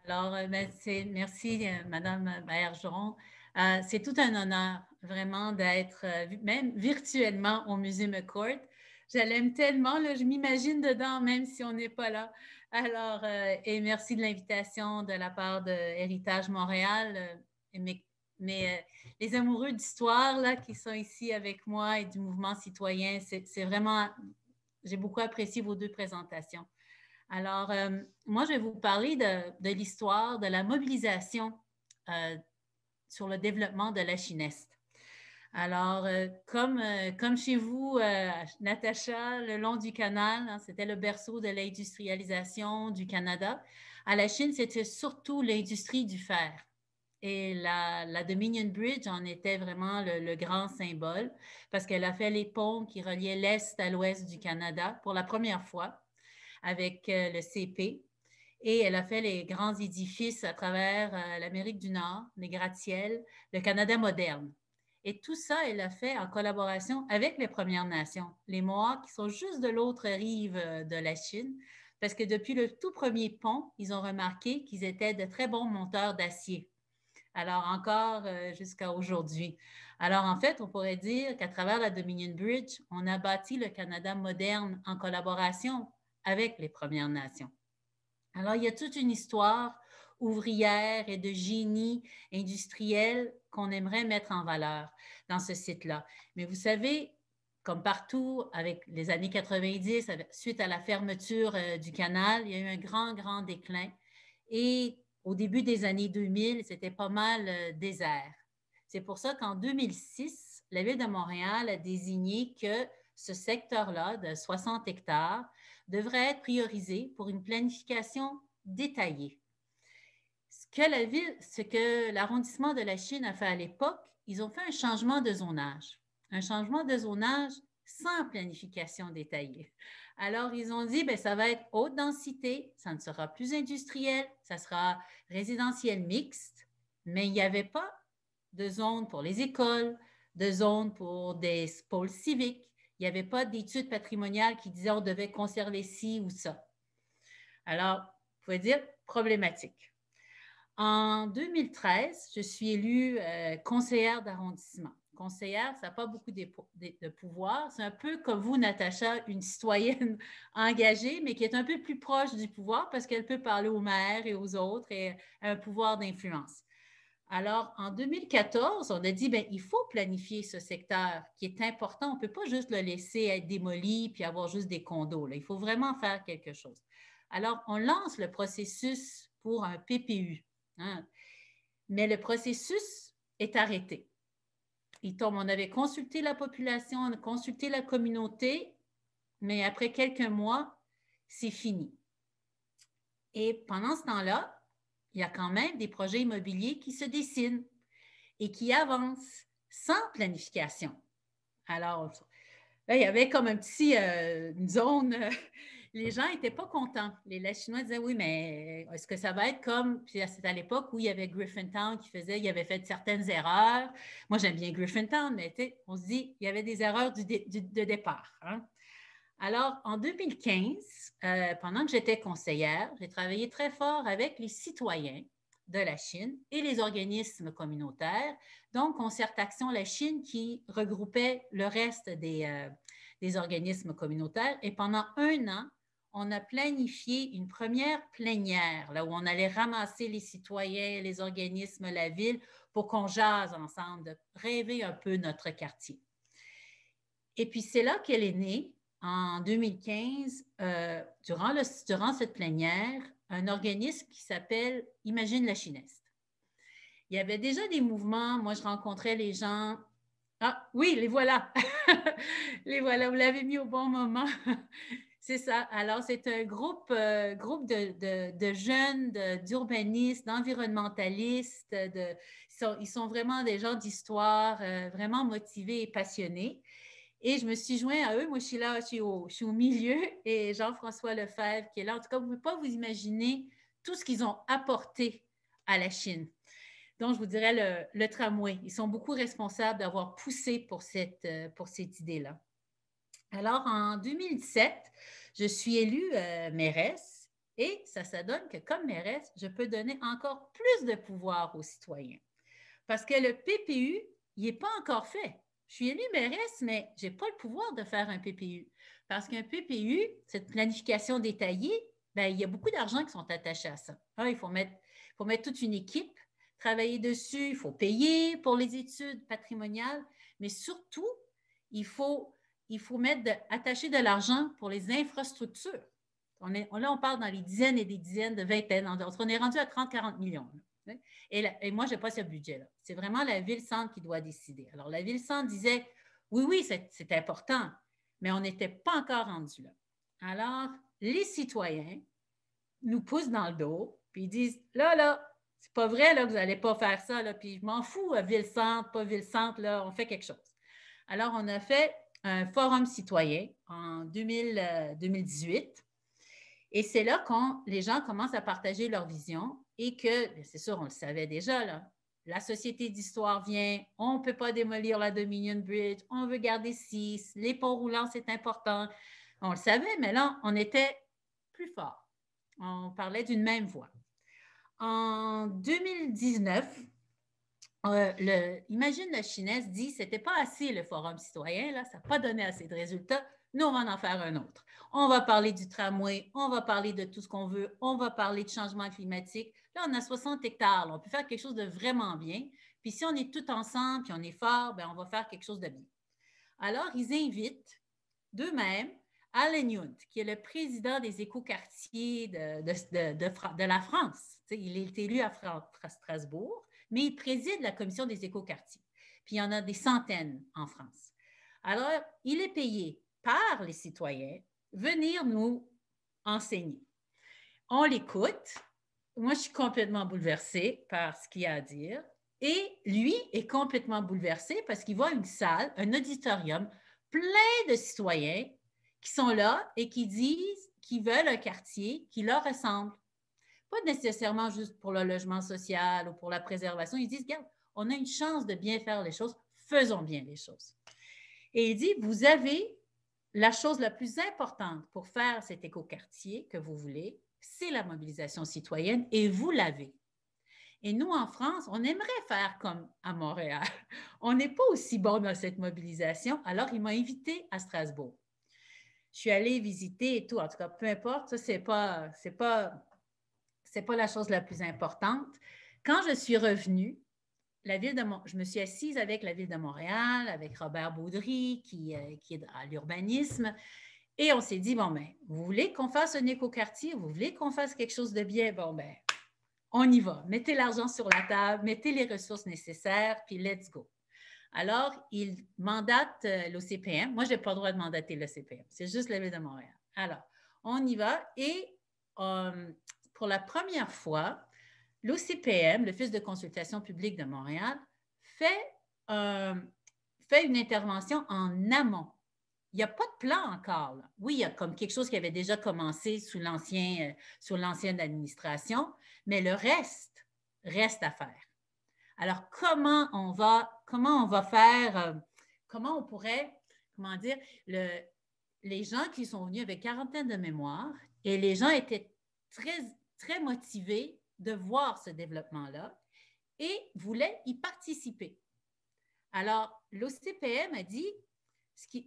Alors, merci, Madame Bergeron. C'est tout un honneur, vraiment, d'être même virtuellement au Musée McCourt. Je l'aime tellement, là, je m'imagine dedans, même si on n'est pas là. Alors, et merci de l'invitation de la part de Héritage Montréal. Les amoureux d'histoire là, qui sont ici avec moi et du mouvement citoyen, c'est vraiment, j'ai beaucoup apprécié vos deux présentations. Alors, moi, je vais vous parler de l'histoire de la mobilisation sur le développement de la Chine Est. Alors, comme chez vous, Natacha, le long du canal, hein, c'était le berceau de l'industrialisation du Canada. À la Chine, c'était surtout l'industrie du fer. Et la Dominion Bridge en était vraiment le grand symbole parce qu'elle a fait les ponts qui reliaient l'Est à l'Ouest du Canada pour la première fois avec le CP. Et elle a fait les grands édifices à travers l'Amérique du Nord, les gratte-ciels, le Canada moderne. Et tout ça, elle l'a fait en collaboration avec les Premières Nations, les Mohawks qui sont juste de l'autre rive de la Chine, parce que depuis le tout premier pont, ils ont remarqué qu'ils étaient de très bons monteurs d'acier. Alors, encore jusqu'à aujourd'hui. Alors, en fait, on pourrait dire qu'à travers la Dominion Bridge, on a bâti le Canada moderne en collaboration avec les Premières Nations. Alors, il y a toute une histoire ouvrière et de génie industriel qu'on aimerait mettre en valeur dans ce site-là. Mais vous savez, comme partout, avec les années 90, suite à la fermeture du canal, il y a eu un grand déclin. Et au début des années 2000, c'était pas mal désert. C'est pour ça qu'en 2006, la Ville de Montréal a désigné que ce secteur-là de 60 hectares devrait être priorisé pour une planification détaillée. Ce que l'arrondissement de la Chine a fait à l'époque, ils ont fait un changement de zonage. Un changement de zonage sans planification détaillée. Alors, ils ont dit, bien, ça va être haute densité, ça ne sera plus industriel, ça sera résidentiel mixte, mais il n'y avait pas de zone pour les écoles, de zone pour des pôles civiques. Il n'y avait pas d'études patrimoniales qui disaient on devait conserver ci ou ça. Alors, il faut dire problématique. En 2013, je suis élue conseillère d'arrondissement. Conseillère, ça n'a pas beaucoup de pouvoir. C'est un peu comme vous, Natacha, une citoyenne engagée, mais qui est un peu plus proche du pouvoir parce qu'elle peut parler aux maires et aux autres et a un pouvoir d'influence. Alors, en 2014, on a dit, bien, il faut planifier ce secteur qui est important. On ne peut pas juste le laisser être démoli puis avoir juste des condos. Là. Il faut vraiment faire quelque chose. Alors, on lance le processus pour un PPU. Hein? Mais le processus est arrêté. On avait consulté la population, on a consulté la communauté, mais après quelques mois, c'est fini. Et pendant ce temps-là, il y a quand même des projets immobiliers qui se dessinent et qui avancent sans planification. Alors, là, il y avait comme une zone, les gens n'étaient pas contents. Les Chinois disaient, oui, mais est-ce que ça va être comme, puis c'est à l'époque où il y avait Griffintown il avait fait certaines erreurs. Moi, j'aime bien Griffintown, mais on se dit, il y avait des erreurs de départ. Hein? Alors, en 2015, pendant que j'étais conseillère, j'ai travaillé très fort avec les citoyens de la Chine et les organismes communautaires, dont Concertation La Chine qui regroupait le reste des organismes communautaires. Et pendant 1 an, on a planifié une première plénière, là où on allait ramasser les citoyens, les organismes, la ville, pour qu'on jase ensemble, de rêver un peu notre quartier. Et puis, c'est là qu'elle est née. En 2015, durant cette plénière, un organisme qui s'appelle Imagine la Chine Est. Il y avait déjà des mouvements. Moi, je rencontrais les gens. Ah oui, les voilà. Les voilà, vous l'avez mis au bon moment. C'est ça. Alors, c'est un groupe de jeunes, d'urbanistes, d'environnementalistes. Ils sont vraiment des gens d'histoire, vraiment motivés et passionnés. Et je me suis joint à eux. Moi, je suis là, je suis au milieu. Et Jean-François Lefebvre qui est là. En tout cas, vous ne pouvez pas vous imaginer tout ce qu'ils ont apporté à la Chine. Donc, je vous dirais le tramway. Ils sont beaucoup responsables d'avoir poussé pour cette idée-là. Alors, en 2017, je suis élue mairesse et ça donne que comme mairesse, je peux donner encore plus de pouvoir aux citoyens. Parce que le PPU, il n'est pas encore fait. Je suis élue mairesse, mais je n'ai pas le pouvoir de faire un PPU. Parce qu'un PPU, cette planification détaillée, bien, il y a beaucoup d'argent qui sont attachés à ça. Il faut mettre toute une équipe, travailler dessus, il faut payer pour les études patrimoniales, mais surtout, il faut attacher de l'argent pour les infrastructures. Là, on parle dans les dizaines et des dizaines de vingtaines. On est rendu à 30-40 millions. Là. Et moi, je n'ai pas ce budget-là. C'est vraiment la ville-centre qui doit décider. Alors, la ville-centre disait, oui, c'est important, mais on n'était pas encore rendu là. Alors, les citoyens nous poussent dans le dos, puis ils disent, là, c'est pas vrai là, que vous n'allez pas faire ça, là, puis je m'en fous, ville-centre, pas ville-centre, là, on fait quelque chose. Alors, on a fait un forum citoyen en 2018. Et c'est là que les gens commencent à partager leur vision et que, c'est sûr, on le savait déjà, là, la Société d'histoire vient, on ne peut pas démolir la Dominion Bridge, on veut garder 6, les ponts roulants, c'est important. On le savait, mais là, on était plus fort. On parlait d'une même voix. En 2019, Imagine la Chinaise dit que ce n'était pas assez le forum citoyen, là, ça n'a pas donné assez de résultats. Nous, on va en faire un autre. On va parler du tramway, on va parler de tout ce qu'on veut, on va parler de changement climatique. Là, on a 60 hectares, là, on peut faire quelque chose de vraiment bien. Puis si on est tous ensemble, puis on est fort, bien, on va faire quelque chose de bien. Alors, ils invitent d'eux-mêmes Alan Yount, qui est le président des écoquartiers de la France. T'sais, il est élu à Strasbourg, mais il préside la commission des écoquartiers. Puis il y en a des centaines en France. Alors, il est payé par les citoyens venir nous enseigner. On l'écoute. Moi, je suis complètement bouleversée par ce qu'il a à dire. Et lui est complètement bouleversé parce qu'il voit une salle, un auditorium plein de citoyens qui sont là et qui disent qu'ils veulent un quartier qui leur ressemble. Pas nécessairement juste pour le logement social ou pour la préservation. Ils disent, regarde, on a une chance de bien faire les choses, faisons bien les choses. Et il dit, vous avez la chose la plus importante pour faire cet écoquartier que vous voulez, c'est la mobilisation citoyenne et vous l'avez. Et nous, en France, on aimerait faire comme à Montréal. On n'est pas aussi bon dans cette mobilisation. Alors, il m'a invité à Strasbourg. Je suis allée visiter et tout. En tout cas, peu importe, ça, c'est pas la chose la plus importante. Quand je suis revenue, je me suis assise avec la Ville de Montréal, avec Robert Baudry, qui est à l'urbanisme, et on s'est dit, bon, ben, vous voulez qu'on fasse un écoquartier? Vous voulez qu'on fasse quelque chose de bien? Bon, ben, on y va. Mettez l'argent sur la table, mettez les ressources nécessaires, puis let's go. Alors, il mandate l'OCPM. Moi, je n'ai pas le droit de mandater l'OCPM. C'est juste la Ville de Montréal. Alors, on y va et pour la première fois, l'OCPM, l'Office de consultation publique de Montréal, fait une intervention en amont. Il n'y a pas de plan encore. Là. Oui, il y a comme quelque chose qui avait déjà commencé sous l'ancienne administration, mais le reste à faire. Alors, comment on va faire, comment on pourrait, comment dire, les gens qui sont venus avec quarantaine de mémoire et les gens étaient très, très motivés de voir ce développement-là et voulaient y participer. Alors, l'OCPM a dit,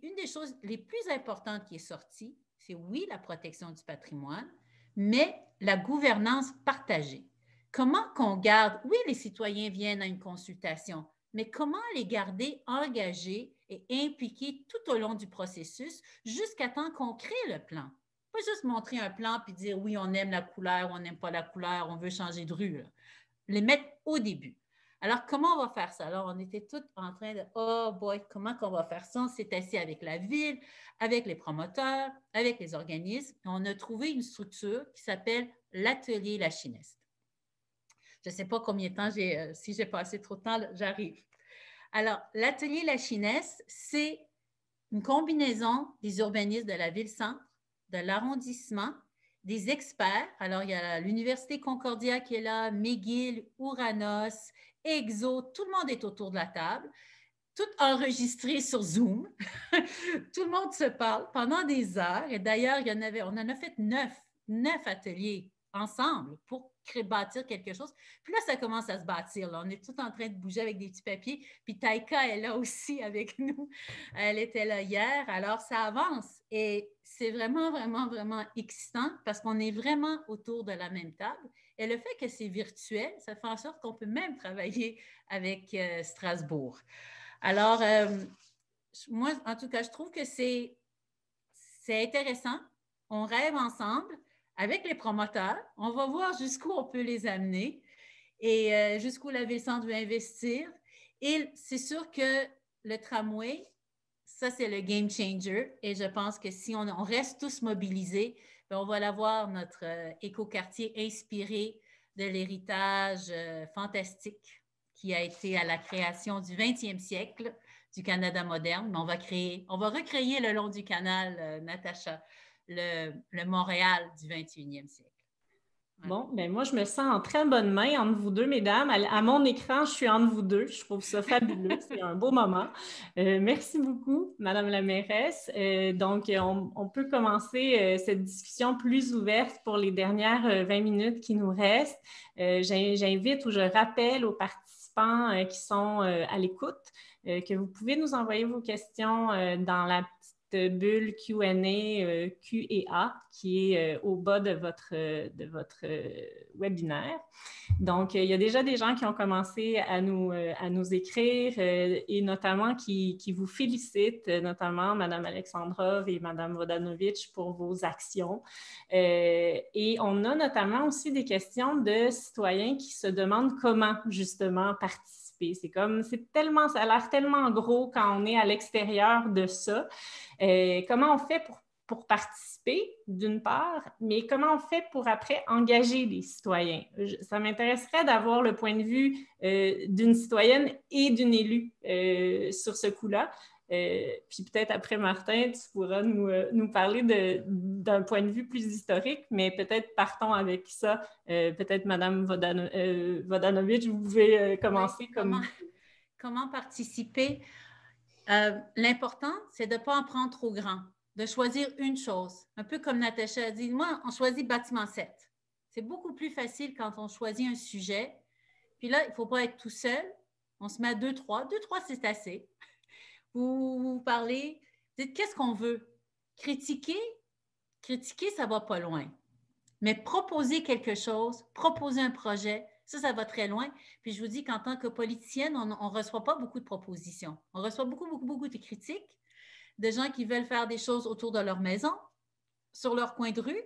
une des choses les plus importantes qui est sortie, c'est oui, la protection du patrimoine, mais la gouvernance partagée. Comment qu'on garde, oui, les citoyens viennent à une consultation, mais comment les garder engagés et impliqués tout au long du processus jusqu'à temps qu'on crée le plan. Pas juste montrer un plan puis dire oui, on aime la couleur, on n'aime pas la couleur, on veut changer de rue. Là. Les mettre au début. Alors, comment on va faire ça? Alors, on était tous en train de, oh boy, comment qu'on va faire ça? On s'est assis avec la ville, avec les promoteurs, avec les organismes. Et on a trouvé une structure qui s'appelle l'Atelier La Chineste. Je ne sais pas combien de temps si j'ai passé trop de temps, j'arrive. Alors, l'Atelier La Chineste, c'est une combinaison des urbanistes de la ville-centre, de l'arrondissement, des experts. Alors, il y a l'Université Concordia qui est là, McGill, Ouranos, EXO, tout le monde est autour de la table, tout enregistré sur Zoom. Tout le monde se parle pendant des heures. Et d'ailleurs, on en a fait 9 ateliers ensemble pour bâtir quelque chose. Puis là, ça commence à se bâtir. Là. On est tout en train de bouger avec des petits papiers. Puis Taïka est là aussi avec nous. Elle était là hier. Alors, ça avance. Et c'est vraiment, vraiment, vraiment excitant parce qu'on est vraiment autour de la même table. Et le fait que c'est virtuel, ça fait en sorte qu'on peut même travailler avec Strasbourg. Alors, moi, en tout cas, je trouve que c'est intéressant. On rêve ensemble avec les promoteurs. On va voir jusqu'où on peut les amener et jusqu'où la Ville-Centre veut investir. Et c'est sûr que le tramway, ça, c'est le game changer. Et je pense que si on reste tous mobilisés, bien, on va avoir notre écoquartier inspiré de l'héritage fantastique qui a été à la création du 20e siècle du Canada moderne. Mais on va recréer le long du canal, Natacha, le Montréal du 21e siècle. Voilà. Bon, bien moi, je me sens en très bonne main entre vous deux, mesdames. À mon écran, je suis entre vous deux. Je trouve ça fabuleux. C'est un beau moment. Merci beaucoup, Madame la mairesse. Donc, on peut commencer cette discussion plus ouverte pour les dernières 20 minutes qui nous restent. J'invite ou je rappelle aux participants qui sont à l'écoute que vous pouvez nous envoyer vos questions dans la petite bulle Q&A, Q&A qui est au bas de votre webinaire. Donc, il y a déjà des gens qui ont commencé à nous écrire et notamment qui vous félicitent, notamment Mme Alexandrov et Mme Vodanovic pour vos actions. Et on a notamment aussi des questions de citoyens qui se demandent comment justement participer. Ça a l'air tellement gros quand on est à l'extérieur de ça. Comment on fait pour participer, d'une part, mais comment on fait pour après engager des citoyens? Ça m'intéresserait d'avoir le point de vue d'une citoyenne et d'une élue sur ce coup-là. Puis peut-être après, Martin, tu pourras nous parler d'un point de vue plus historique, mais peut-être partons avec ça. Peut-être Mme Vodanovic, vous pouvez commencer. Oui, comment participer? L'important, c'est de ne pas en prendre trop grand, de choisir une chose. Un peu comme Natacha a dit, moi, on choisit bâtiment 7. C'est beaucoup plus facile quand on choisit un sujet. Puis là, il ne faut pas être tout seul. On se met à 2-3. 2-3, c'est assez. Vous parlez, vous dites qu'est-ce qu'on veut? Critiquer, ça ne va pas loin. Mais proposer quelque chose, proposer un projet, ça va très loin. Puis je vous dis qu'en tant que politicienne, on ne reçoit pas beaucoup de propositions. On reçoit beaucoup de critiques de gens qui veulent faire des choses autour de leur maison, sur leur coin de rue,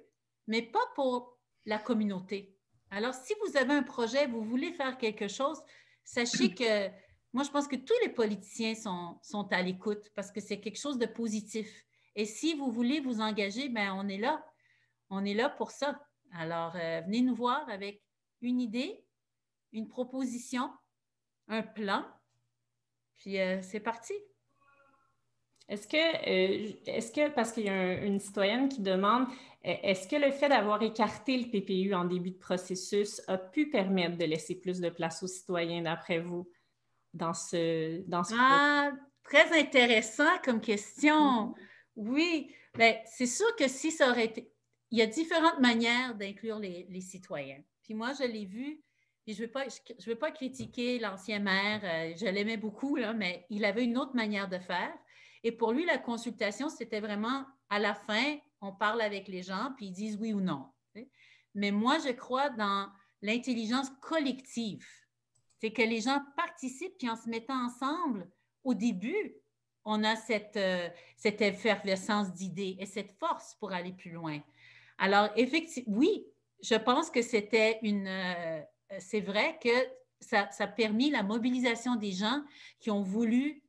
mais pas pour la communauté. Alors, si vous avez un projet, vous voulez faire quelque chose, sachez que moi, je pense que tous les politiciens sont à l'écoute parce que c'est quelque chose de positif. Et si vous voulez vous engager, bien, on est là. On est là pour ça. Alors, venez nous voir avec une idée, une proposition, un plan, puis c'est parti. Est-ce que parce qu'il y a une citoyenne qui demande, est-ce que le fait d'avoir écarté le PPU en début de processus a pu permettre de laisser plus de place aux citoyens, d'après vous, dans ce très intéressant comme question. Oui, bien, c'est sûr que si ça aurait été... Il y a différentes manières d'inclure les citoyens. Puis moi, je l'ai vu, puis je ne veux pas critiquer l'ancien maire, je l'aimais beaucoup, là, mais il avait une autre manière de faire. Et pour lui, la consultation, c'était vraiment à la fin, on parle avec les gens, puis ils disent oui ou non. Mais moi, je crois dans l'intelligence collective. C'est que les gens participent, puis en se mettant ensemble, au début, on a cette effervescence d'idées et cette force pour aller plus loin. Alors, effectivement, oui, je pense que c'est vrai que ça a permis la mobilisation des gens qui ont voulu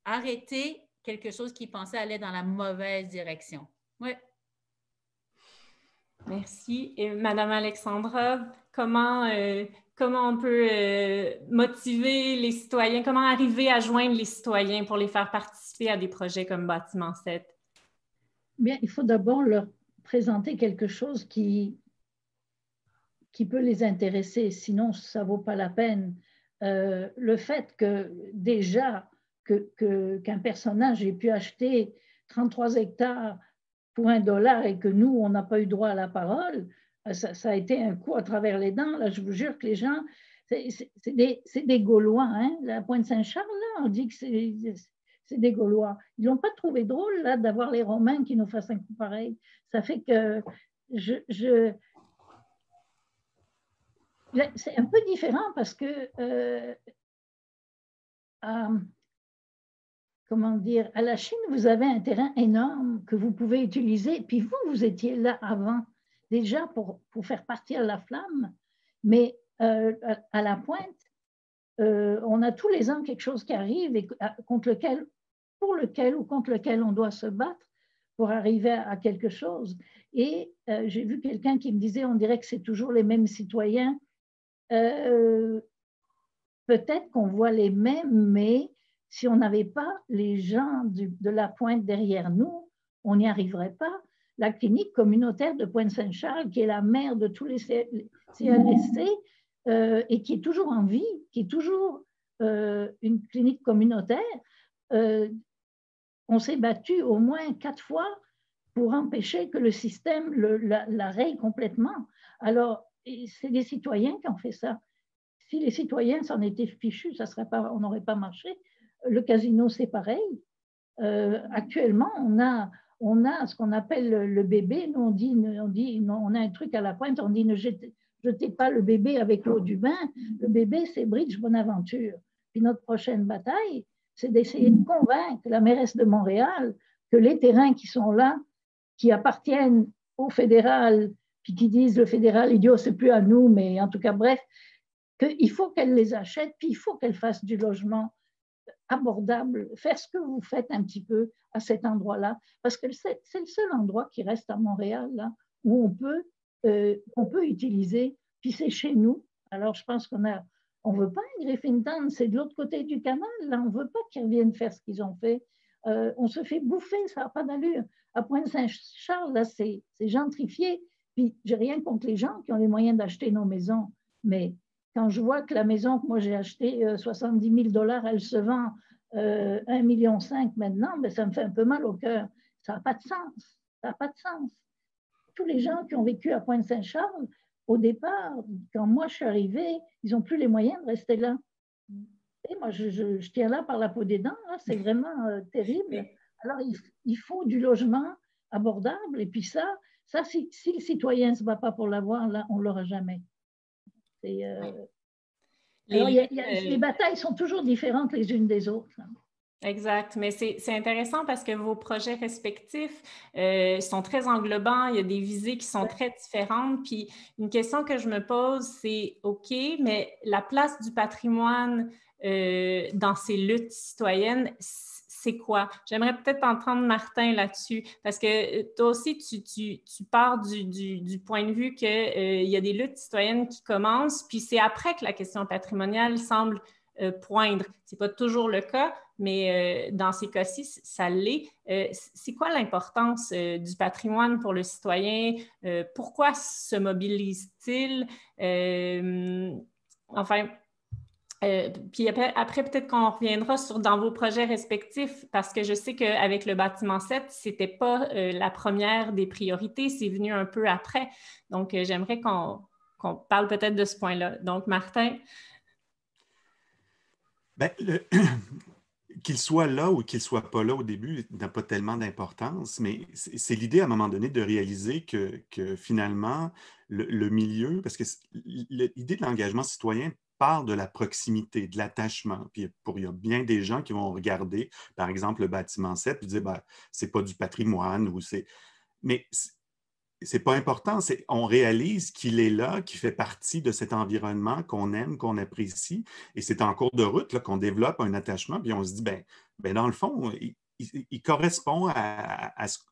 arrêter quelque chose qu'ils pensaient aller dans la mauvaise direction. Oui. Merci. Et Madame Alexandra, comment on peut motiver les citoyens, comment arriver à joindre les citoyens pour les faire participer à des projets comme Bâtiment 7? Bien, il faut d'abord leur présenter quelque chose qui peut les intéresser, sinon ça ne vaut pas la peine. Le fait que déjà qu'un personnage ait pu acheter 33 hectares pour $1 et que nous, on n'a pas eu droit à la parole, ça a été un coup à travers les dents. Là, je vous jure que les gens, c'est des Gaulois. Hein? La Pointe-Saint-Charles, là, on dit que c'est des Gaulois. Ils n'ont pas trouvé drôle là d'avoir les Romains qui nous fassent un coup pareil. Ça fait que c'est un peu différent parce que comment dire, à la Chine, vous avez un terrain énorme que vous pouvez utiliser. Puis vous étiez là avant, déjà pour faire partir la flamme. Mais à la Pointe, on a tous les ans quelque chose qui arrive et contre lequel on doit se battre pour arriver à quelque chose. Et j'ai vu quelqu'un qui me disait, on dirait que c'est toujours les mêmes citoyens. Peut-être qu'on voit les mêmes, mais si on n'avait pas les gens de la Pointe derrière nous, on n'y arriverait pas. La clinique communautaire de Pointe-Saint-Charles, qui est la mère de tous les CLSC et qui est toujours en vie, qui est toujours une clinique communautaire, on s'est battu au moins 4 fois pour empêcher que le système la raye complètement. Alors, c'est des citoyens qui ont fait ça. Si les citoyens s'en étaient fichus, on n'aurait pas marché. Le casino, c'est pareil. Actuellement, on a ce qu'on appelle le bébé. Nous, on a un truc à la Pointe, on dit ne jetez pas le bébé avec l'eau du bain. Le bébé, c'est Bridge Bonaventure. Puis notre prochaine bataille, c'est d'essayer de convaincre la mairesse de Montréal que les terrains qui sont là, qui appartiennent au fédéral, puis qui disent le fédéral, il dit, oh, c'est plus à nous, mais en tout cas, bref, qu'il faut qu'elle les achète, puis il faut qu'elle fasse du logement abordable, faire ce que vous faites un petit peu à cet endroit-là, parce que c'est le seul endroit qui reste à Montréal, là, où on peut utiliser, puis c'est chez nous. Alors, je pense qu'on veut pas un Griffintown, c'est de l'autre côté du canal, là, on veut pas qu'ils reviennent faire ce qu'ils ont fait. On se fait bouffer, ça n'a pas d'allure. À Pointe-Saint-Charles, là, c'est gentrifié, puis j'ai rien contre les gens qui ont les moyens d'acheter nos maisons, mais quand je vois que la maison que moi j'ai achetée 70 000 $, elle se vend 1,5 million maintenant, ben ça me fait un peu mal au cœur. Ça n'a pas de sens. Ça n'a pas de sens. Tous les gens qui ont vécu à Pointe-Saint-Charles, au départ, quand moi je suis arrivée, ils n'ont plus les moyens de rester là. Et moi, je tiens là par la peau des dents, c'est vraiment terrible. Alors, il faut du logement abordable. Et puis ça si le citoyen ne se bat pas pour l'avoir, là, on ne l'aura jamais. Les batailles sont toujours différentes les unes des autres. Exact, mais c'est intéressant parce que vos projets respectifs sont très englobants, il y a des visées qui sont très différentes. Puis une question que je me pose, c'est OK, mais la place du patrimoine dans ces luttes citoyennes, c'est quoi? J'aimerais peut-être entendre Martin là-dessus, parce que toi aussi, tu pars du point de vue qu'il y a des luttes citoyennes qui commencent, puis c'est après que la question patrimoniale semble poindre. Ce n'est pas toujours le cas, mais dans ces cas-ci, ça l'est. C'est quoi l'importance du patrimoine pour le citoyen? Pourquoi se mobilise-t-il? Puis après, peut-être qu'on reviendra dans vos projets respectifs, parce que je sais qu'avec le bâtiment 7, ce n'était pas la première des priorités, c'est venu un peu après. Donc, j'aimerais qu'on parle peut-être de ce point-là. Donc, Martin? Bien, qu'il soit là ou qu'il ne soit pas là au début n'a pas tellement d'importance, mais c'est l'idée à un moment donné de réaliser que finalement, le milieu, parce que l'idée de l'engagement citoyen part de la proximité, de l'attachement. Puis il y a bien des gens qui vont regarder, par exemple, le bâtiment 7 et dire, ben, c'est pas du patrimoine, mais c'est pas important, on réalise qu'il est là, qu'il fait partie de cet environnement qu'on aime, qu'on apprécie, et c'est en cours de route là, qu'on développe un attachement, puis on se dit, dans le fond, il correspond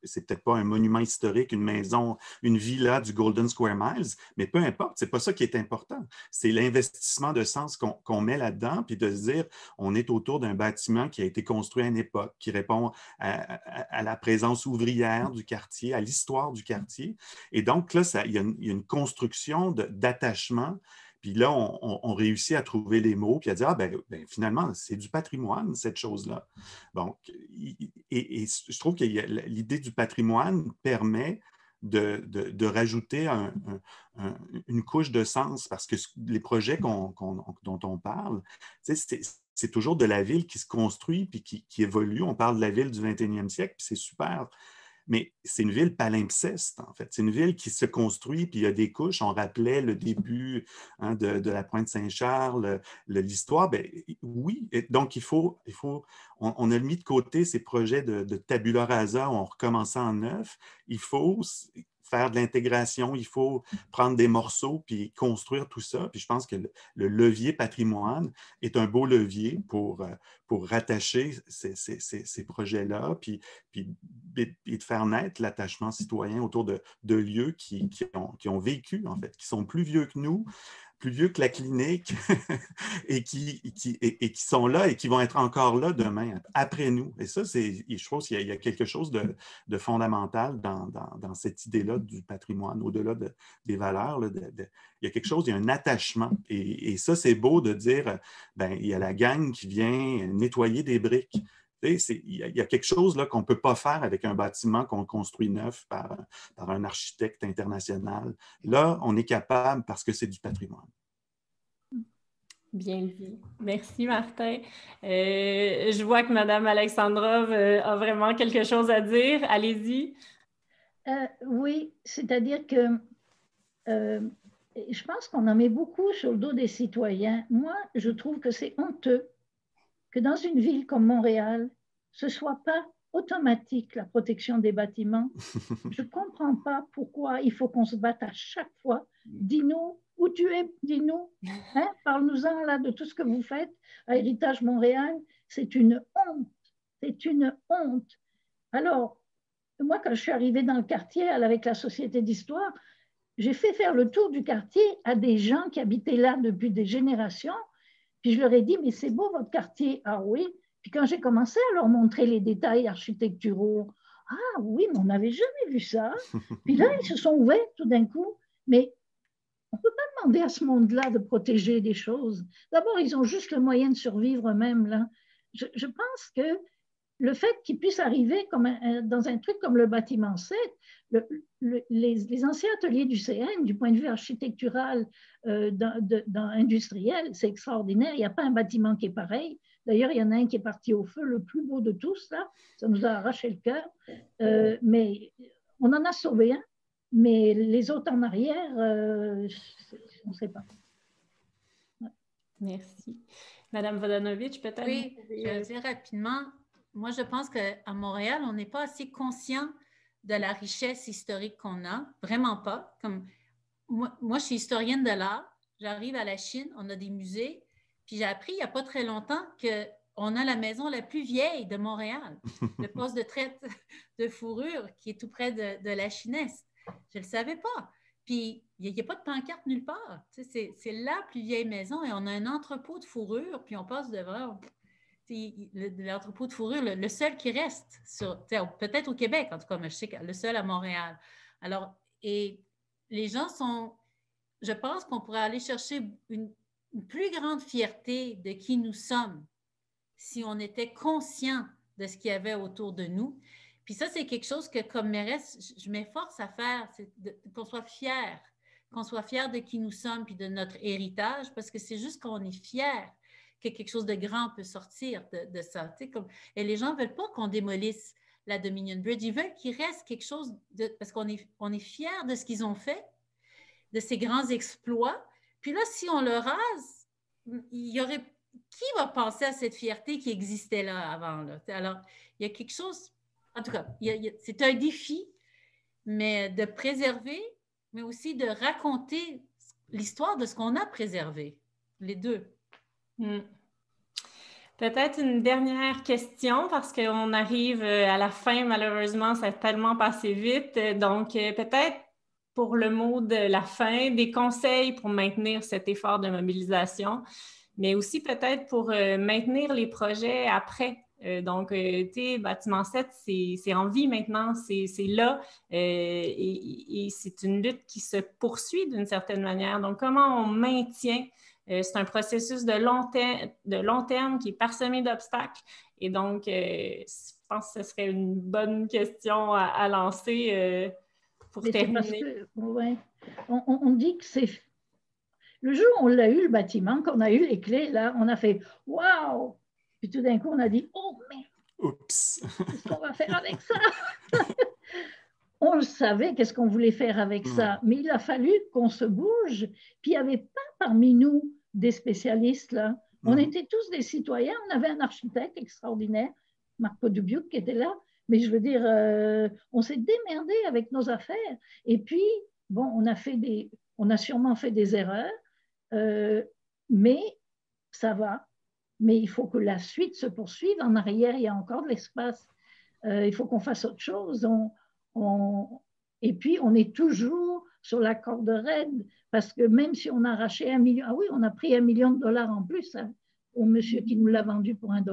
c'est peut-être pas un monument historique, une maison, une villa du Golden Square Miles, mais peu importe, c'est pas ça qui est important. C'est l'investissement de sens qu'on met là-dedans, puis de se dire, on est autour d'un bâtiment qui a été construit à une époque, qui répond à la présence ouvrière du quartier, à l'histoire du quartier. Et donc là, il y a une construction d'attachement. Puis là, on réussit à trouver les mots, puis à dire, finalement, c'est du patrimoine, cette chose-là. Donc, et je trouve que l'idée du patrimoine permet de rajouter une couche de sens, parce que les projets dont on parle, c'est toujours de la ville qui se construit puis qui évolue. On parle de la ville du 21e siècle, puis c'est super. Mais c'est une ville palimpseste, en fait. C'est une ville qui se construit, puis il y a des couches. On rappelait le début de la Pointe Saint-Charles, l'histoire. Oui, et donc on a mis de côté ces projets de tabula rasa où on recommençait en neuf. Il faut faire de l'intégration, il faut prendre des morceaux puis construire tout ça. Puis je pense que le levier patrimoine est un beau levier pour rattacher ces projets-là, puis de faire naître l'attachement citoyen autour de lieux qui ont vécu, en fait, qui sont plus vieux que nous, plus vieux que la clinique et qui sont là et qui vont être encore là demain, après nous. Et ça, je pense qu'il y a quelque chose de fondamental dans cette idée-là du patrimoine, au-delà des valeurs. Il y a quelque chose, il y a un attachement. Et ça, c'est beau de dire, il y a la gang qui vient nettoyer des briques. Il y a quelque chose là qu'on ne peut pas faire avec un bâtiment qu'on construit neuf par un architecte international. Là, on est capable parce que c'est du patrimoine. Bien dit. Merci, Martin. Je vois que Mme Alexandrov a vraiment quelque chose à dire. Allez-y. Oui, c'est-à-dire que je pense qu'on en met beaucoup sur le dos des citoyens. Moi, je trouve que c'est honteux que dans une ville comme Montréal, ce ne soit pas automatique la protection des bâtiments. Je ne comprends pas pourquoi il faut qu'on se batte à chaque fois. Dis-nous où tu es, dis-nous. Hein? Parle-nous-en là de tout ce que vous faites à Héritage Montréal. C'est une honte. C'est une honte. Alors, moi, quand je suis arrivée dans le quartier avec la Société d'histoire, j'ai fait faire le tour du quartier à des gens qui habitaient là depuis des générations. Puis je leur ai dit, mais c'est beau votre quartier. Ah oui. Puis quand j'ai commencé à leur montrer les détails architecturaux, ah oui, mais on n'avait jamais vu ça. Puis là, ils se sont ouverts tout d'un coup. Mais on ne peut pas demander à ce monde-là de protéger des choses. D'abord, ils ont juste le moyen de survivre eux-mêmes. Là. Je pense que le fait qu'ils puissent arriver dans un truc comme le bâtiment 7, les anciens ateliers du CN, du point de vue architectural, industriel, c'est extraordinaire. Il n'y a pas un bâtiment qui est pareil. D'ailleurs, il y en a un qui est parti au feu, le plus beau de tous, là. Ça nous a arraché le cœur. Mais on en a sauvé un. Mais les autres en arrière, on ne sait pas. Ouais. Merci. Madame Vodanovic, peut-être? Oui, je vais dire rapidement. Moi, je pense qu'à Montréal, on n'est pas assez conscient de la richesse historique qu'on a. Vraiment pas. Comme moi, je suis historienne de l'art. J'arrive à la Chine, on a des musées. Puis j'ai appris il n'y a pas très longtemps qu'on a la maison la plus vieille de Montréal, le poste de traite de fourrure qui est tout près de la Chinesse. Je ne le savais pas. Puis il n'y a pas de pancarte nulle part. C'est la plus vieille maison et on a un entrepôt de fourrure, puis on passe devant. L'entrepôt de fourrure, le seul qui reste, peut-être au Québec, en tout cas, mais je sais que le seul à Montréal. Alors, et les gens je pense qu'on pourrait aller chercher une plus grande fierté de qui nous sommes si on était conscient de ce qu'il y avait autour de nous. Puis ça, c'est quelque chose que, comme mairesse, je m'efforce à faire, c'est qu'on soit fiers de qui nous sommes puis de notre héritage, parce que c'est juste quand on est fiers que quelque chose de grand peut sortir de ça. Et les gens ne veulent pas qu'on démolisse la Dominion Bridge. Ils veulent qu'il reste quelque chose parce qu'on est fiers de ce qu'ils ont fait, de ces grands exploits. Puis là, si on le rase, qui va penser à cette fierté qui existait là avant? Là? Alors, il y a quelque chose, en tout cas, c'est un défi, mais de préserver, mais aussi de raconter l'histoire de ce qu'on a préservé, les deux. Peut-être une dernière question parce qu'on arrive à la fin, malheureusement, ça a tellement passé vite. Donc, peut-être pour le mot de la fin, des conseils pour maintenir cet effort de mobilisation, mais aussi peut-être pour maintenir les projets après. Donc, tu sais, Bâtiment 7, c'est en vie maintenant, c'est là et c'est une lutte qui se poursuit d'une certaine manière. Donc, comment on maintient c'est un processus de long terme qui est parsemé d'obstacles. Et donc, je pense que ce serait une bonne question à lancer pour terminer. Parce que, ouais, on dit que c'est... Le jour où on l'a eu, le bâtiment, qu'on a eu les clés, là, on a fait « Wow !» Puis tout d'un coup, on a dit « Oh, merde! Oups! Qu'est-ce qu'on va faire avec ça? » On le savait, qu'est-ce qu'on voulait faire avec ça, mais il a fallu qu'on se bouge. Puis il n'y avait pas parmi nous des spécialistes, là. On était tous des citoyens. On avait un architecte extraordinaire, Marco Dubuc, qui était là. Mais je veux dire, on s'est démerdé avec nos affaires. Et puis, bon, on a sûrement fait des erreurs, mais ça va. Mais il faut que la suite se poursuive. En arrière, il y a encore de l'espace. Il faut qu'on fasse autre chose. Et puis, on est toujours sur la corde raide, parce que même si on a arraché 1 million, ah oui, on a pris $1 million en plus hein, au monsieur qui nous l'a vendu pour $1.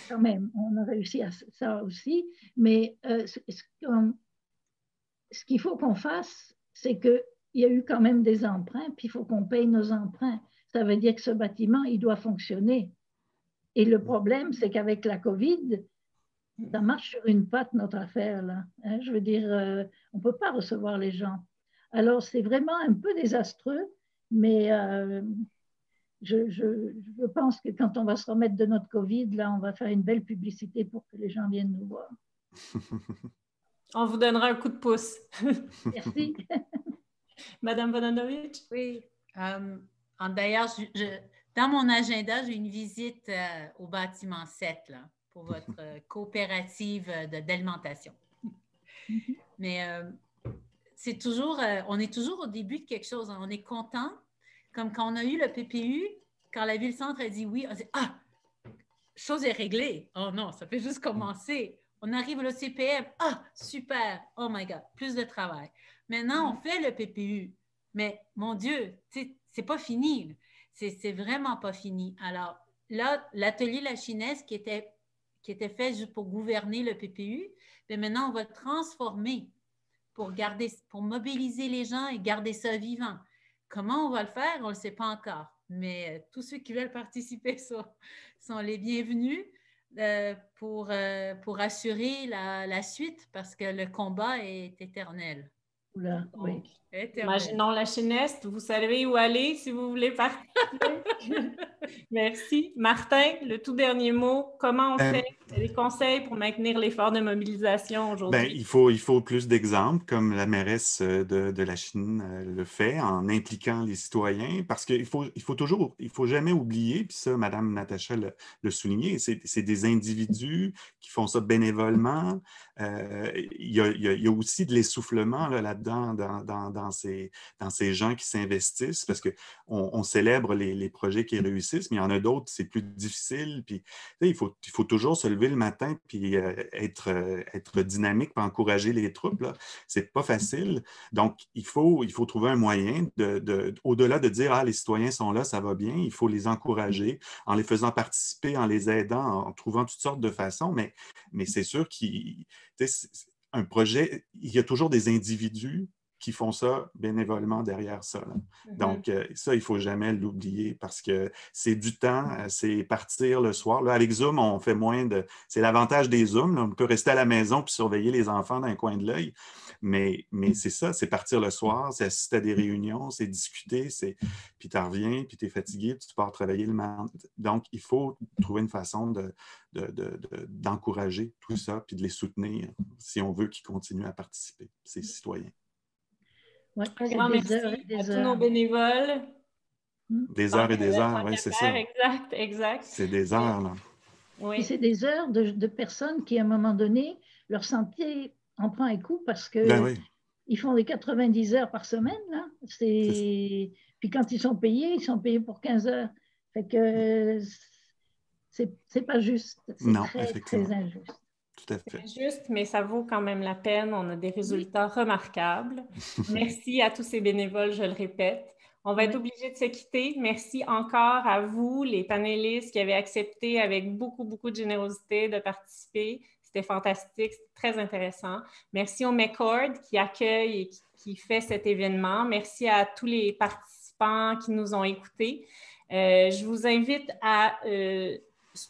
Quand même, on a réussi à ça aussi. Mais ce qu'il faut qu'on fasse, c'est qu'il y a eu quand même des emprunts, puis il faut qu'on paye nos emprunts. Ça veut dire que ce bâtiment, il doit fonctionner. Et le problème, c'est qu'avec la COVID, ça marche sur une patte, notre affaire, là. Hein, je veux dire, on ne peut pas recevoir les gens. Alors, c'est vraiment un peu désastreux, mais je pense que quand on va se remettre de notre COVID, là, on va faire une belle publicité pour que les gens viennent nous voir. On vous donnera un coup de pouce. Merci. Madame Vodanovic? Oui. D'ailleurs, dans mon agenda, j'ai une visite au bâtiment 7, là, pour votre coopérative d'alimentation. Mais c'est toujours, on est toujours au début de quelque chose. Hein. On est content, comme quand on a eu le PPU, quand la Ville-Centre a dit oui, on dit « Ah, chose est réglée. Oh non, ça fait juste commencer. » On arrive au CPM. « Ah, super. Oh my God, plus de travail. » Maintenant, on fait le PPU. Mais mon Dieu, c'est pas fini. C'est vraiment pas fini. Alors là, l'atelier La Chinesse qui était fait juste pour gouverner le PPU, mais maintenant, on va le transformer pour mobiliser les gens et garder ça vivant. Comment on va le faire? On ne le sait pas encore. Mais tous ceux qui veulent participer sont les bienvenus pour assurer la suite parce que le combat est éternel. Oula, oui. Imaginons La Chinesse, vous savez où aller si vous voulez participer. Merci. Martin, le tout dernier mot, comment on fait des conseils pour maintenir l'effort de mobilisation aujourd'hui? Bien, il faut plus d'exemples, comme la mairesse de la Chine le fait, en impliquant les citoyens, parce qu'il faut jamais oublier, puis ça, Mme Natacha le soulignait, c'est des individus qui font ça bénévolement. Il y a aussi de l'essoufflement là-dedans, dans ces gens qui s'investissent, parce qu'on célèbre les projets qui réussissent, mais il y en a d'autres, c'est plus difficile. Puis, il faut toujours se lever le matin puis être dynamique pour encourager les troupes. C'est pas facile. Donc, il faut trouver un moyen au-delà de dire « Ah, les citoyens sont là, ça va bien », il faut les encourager en les faisant participer, en les aidant, en trouvant toutes sortes de façons. Mais c'est sûr qu'un projet, il y a toujours des individus qui font ça bénévolement derrière ça. Donc, ça, il ne faut jamais l'oublier parce que c'est du temps, c'est partir le soir. Là, avec Zoom, on fait moins de... C'est l'avantage des Zooms. Là. On peut rester à la maison puis surveiller les enfants d'un coin de l'œil. Mais c'est ça, c'est partir le soir, c'est assister à des réunions, c'est discuter, puis tu reviens, puis tu es fatigué, puis tu pars travailler le matin. Donc, il faut trouver une façon d'encourager tout ça puis de les soutenir si on veut qu'ils continuent à participer, ces citoyens. Ouais, un grand merci à tous nos bénévoles. Des heures et des heures, oui, c'est ça. Exact. C'est des heures, là. Oui. Et c'est des heures de personnes qui, à un moment donné, leur santé en prend un coup parce que Ben oui. ils font des 90 heures par semaine, là. Puis quand ils sont payés pour 15 heures. Fait que c'est pas juste. C'est Non, très, effectivement. très injuste. Tout à fait. C'est juste, mais ça vaut quand même la peine. On a des résultats remarquables. Merci à tous ces bénévoles, je le répète. On va être obligé de se quitter. Merci encore à vous, les panélistes qui avez accepté avec beaucoup, beaucoup de générosité de participer. C'était fantastique, c'était très intéressant. Merci au McCord qui accueille et qui fait cet événement. Merci à tous les participants qui nous ont écoutés. Je vous invite à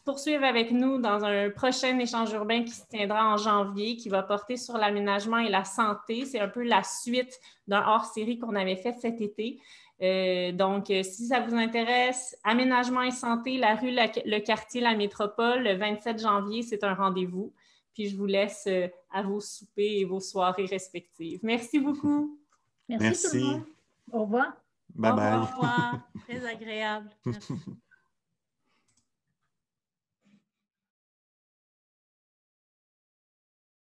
poursuivre avec nous dans un prochain échange urbain qui se tiendra en janvier, qui va porter sur l'aménagement et la santé. C'est un peu la suite d'un hors-série qu'on avait fait cet été. Donc, si ça vous intéresse, aménagement et santé, la rue, le quartier, la métropole, le 27 janvier, c'est un rendez-vous. Puis, je vous laisse à vos soupers et vos soirées respectives. Merci beaucoup. Merci tout le monde. Au revoir. Bye bye. Au revoir. Très agréable. Merci.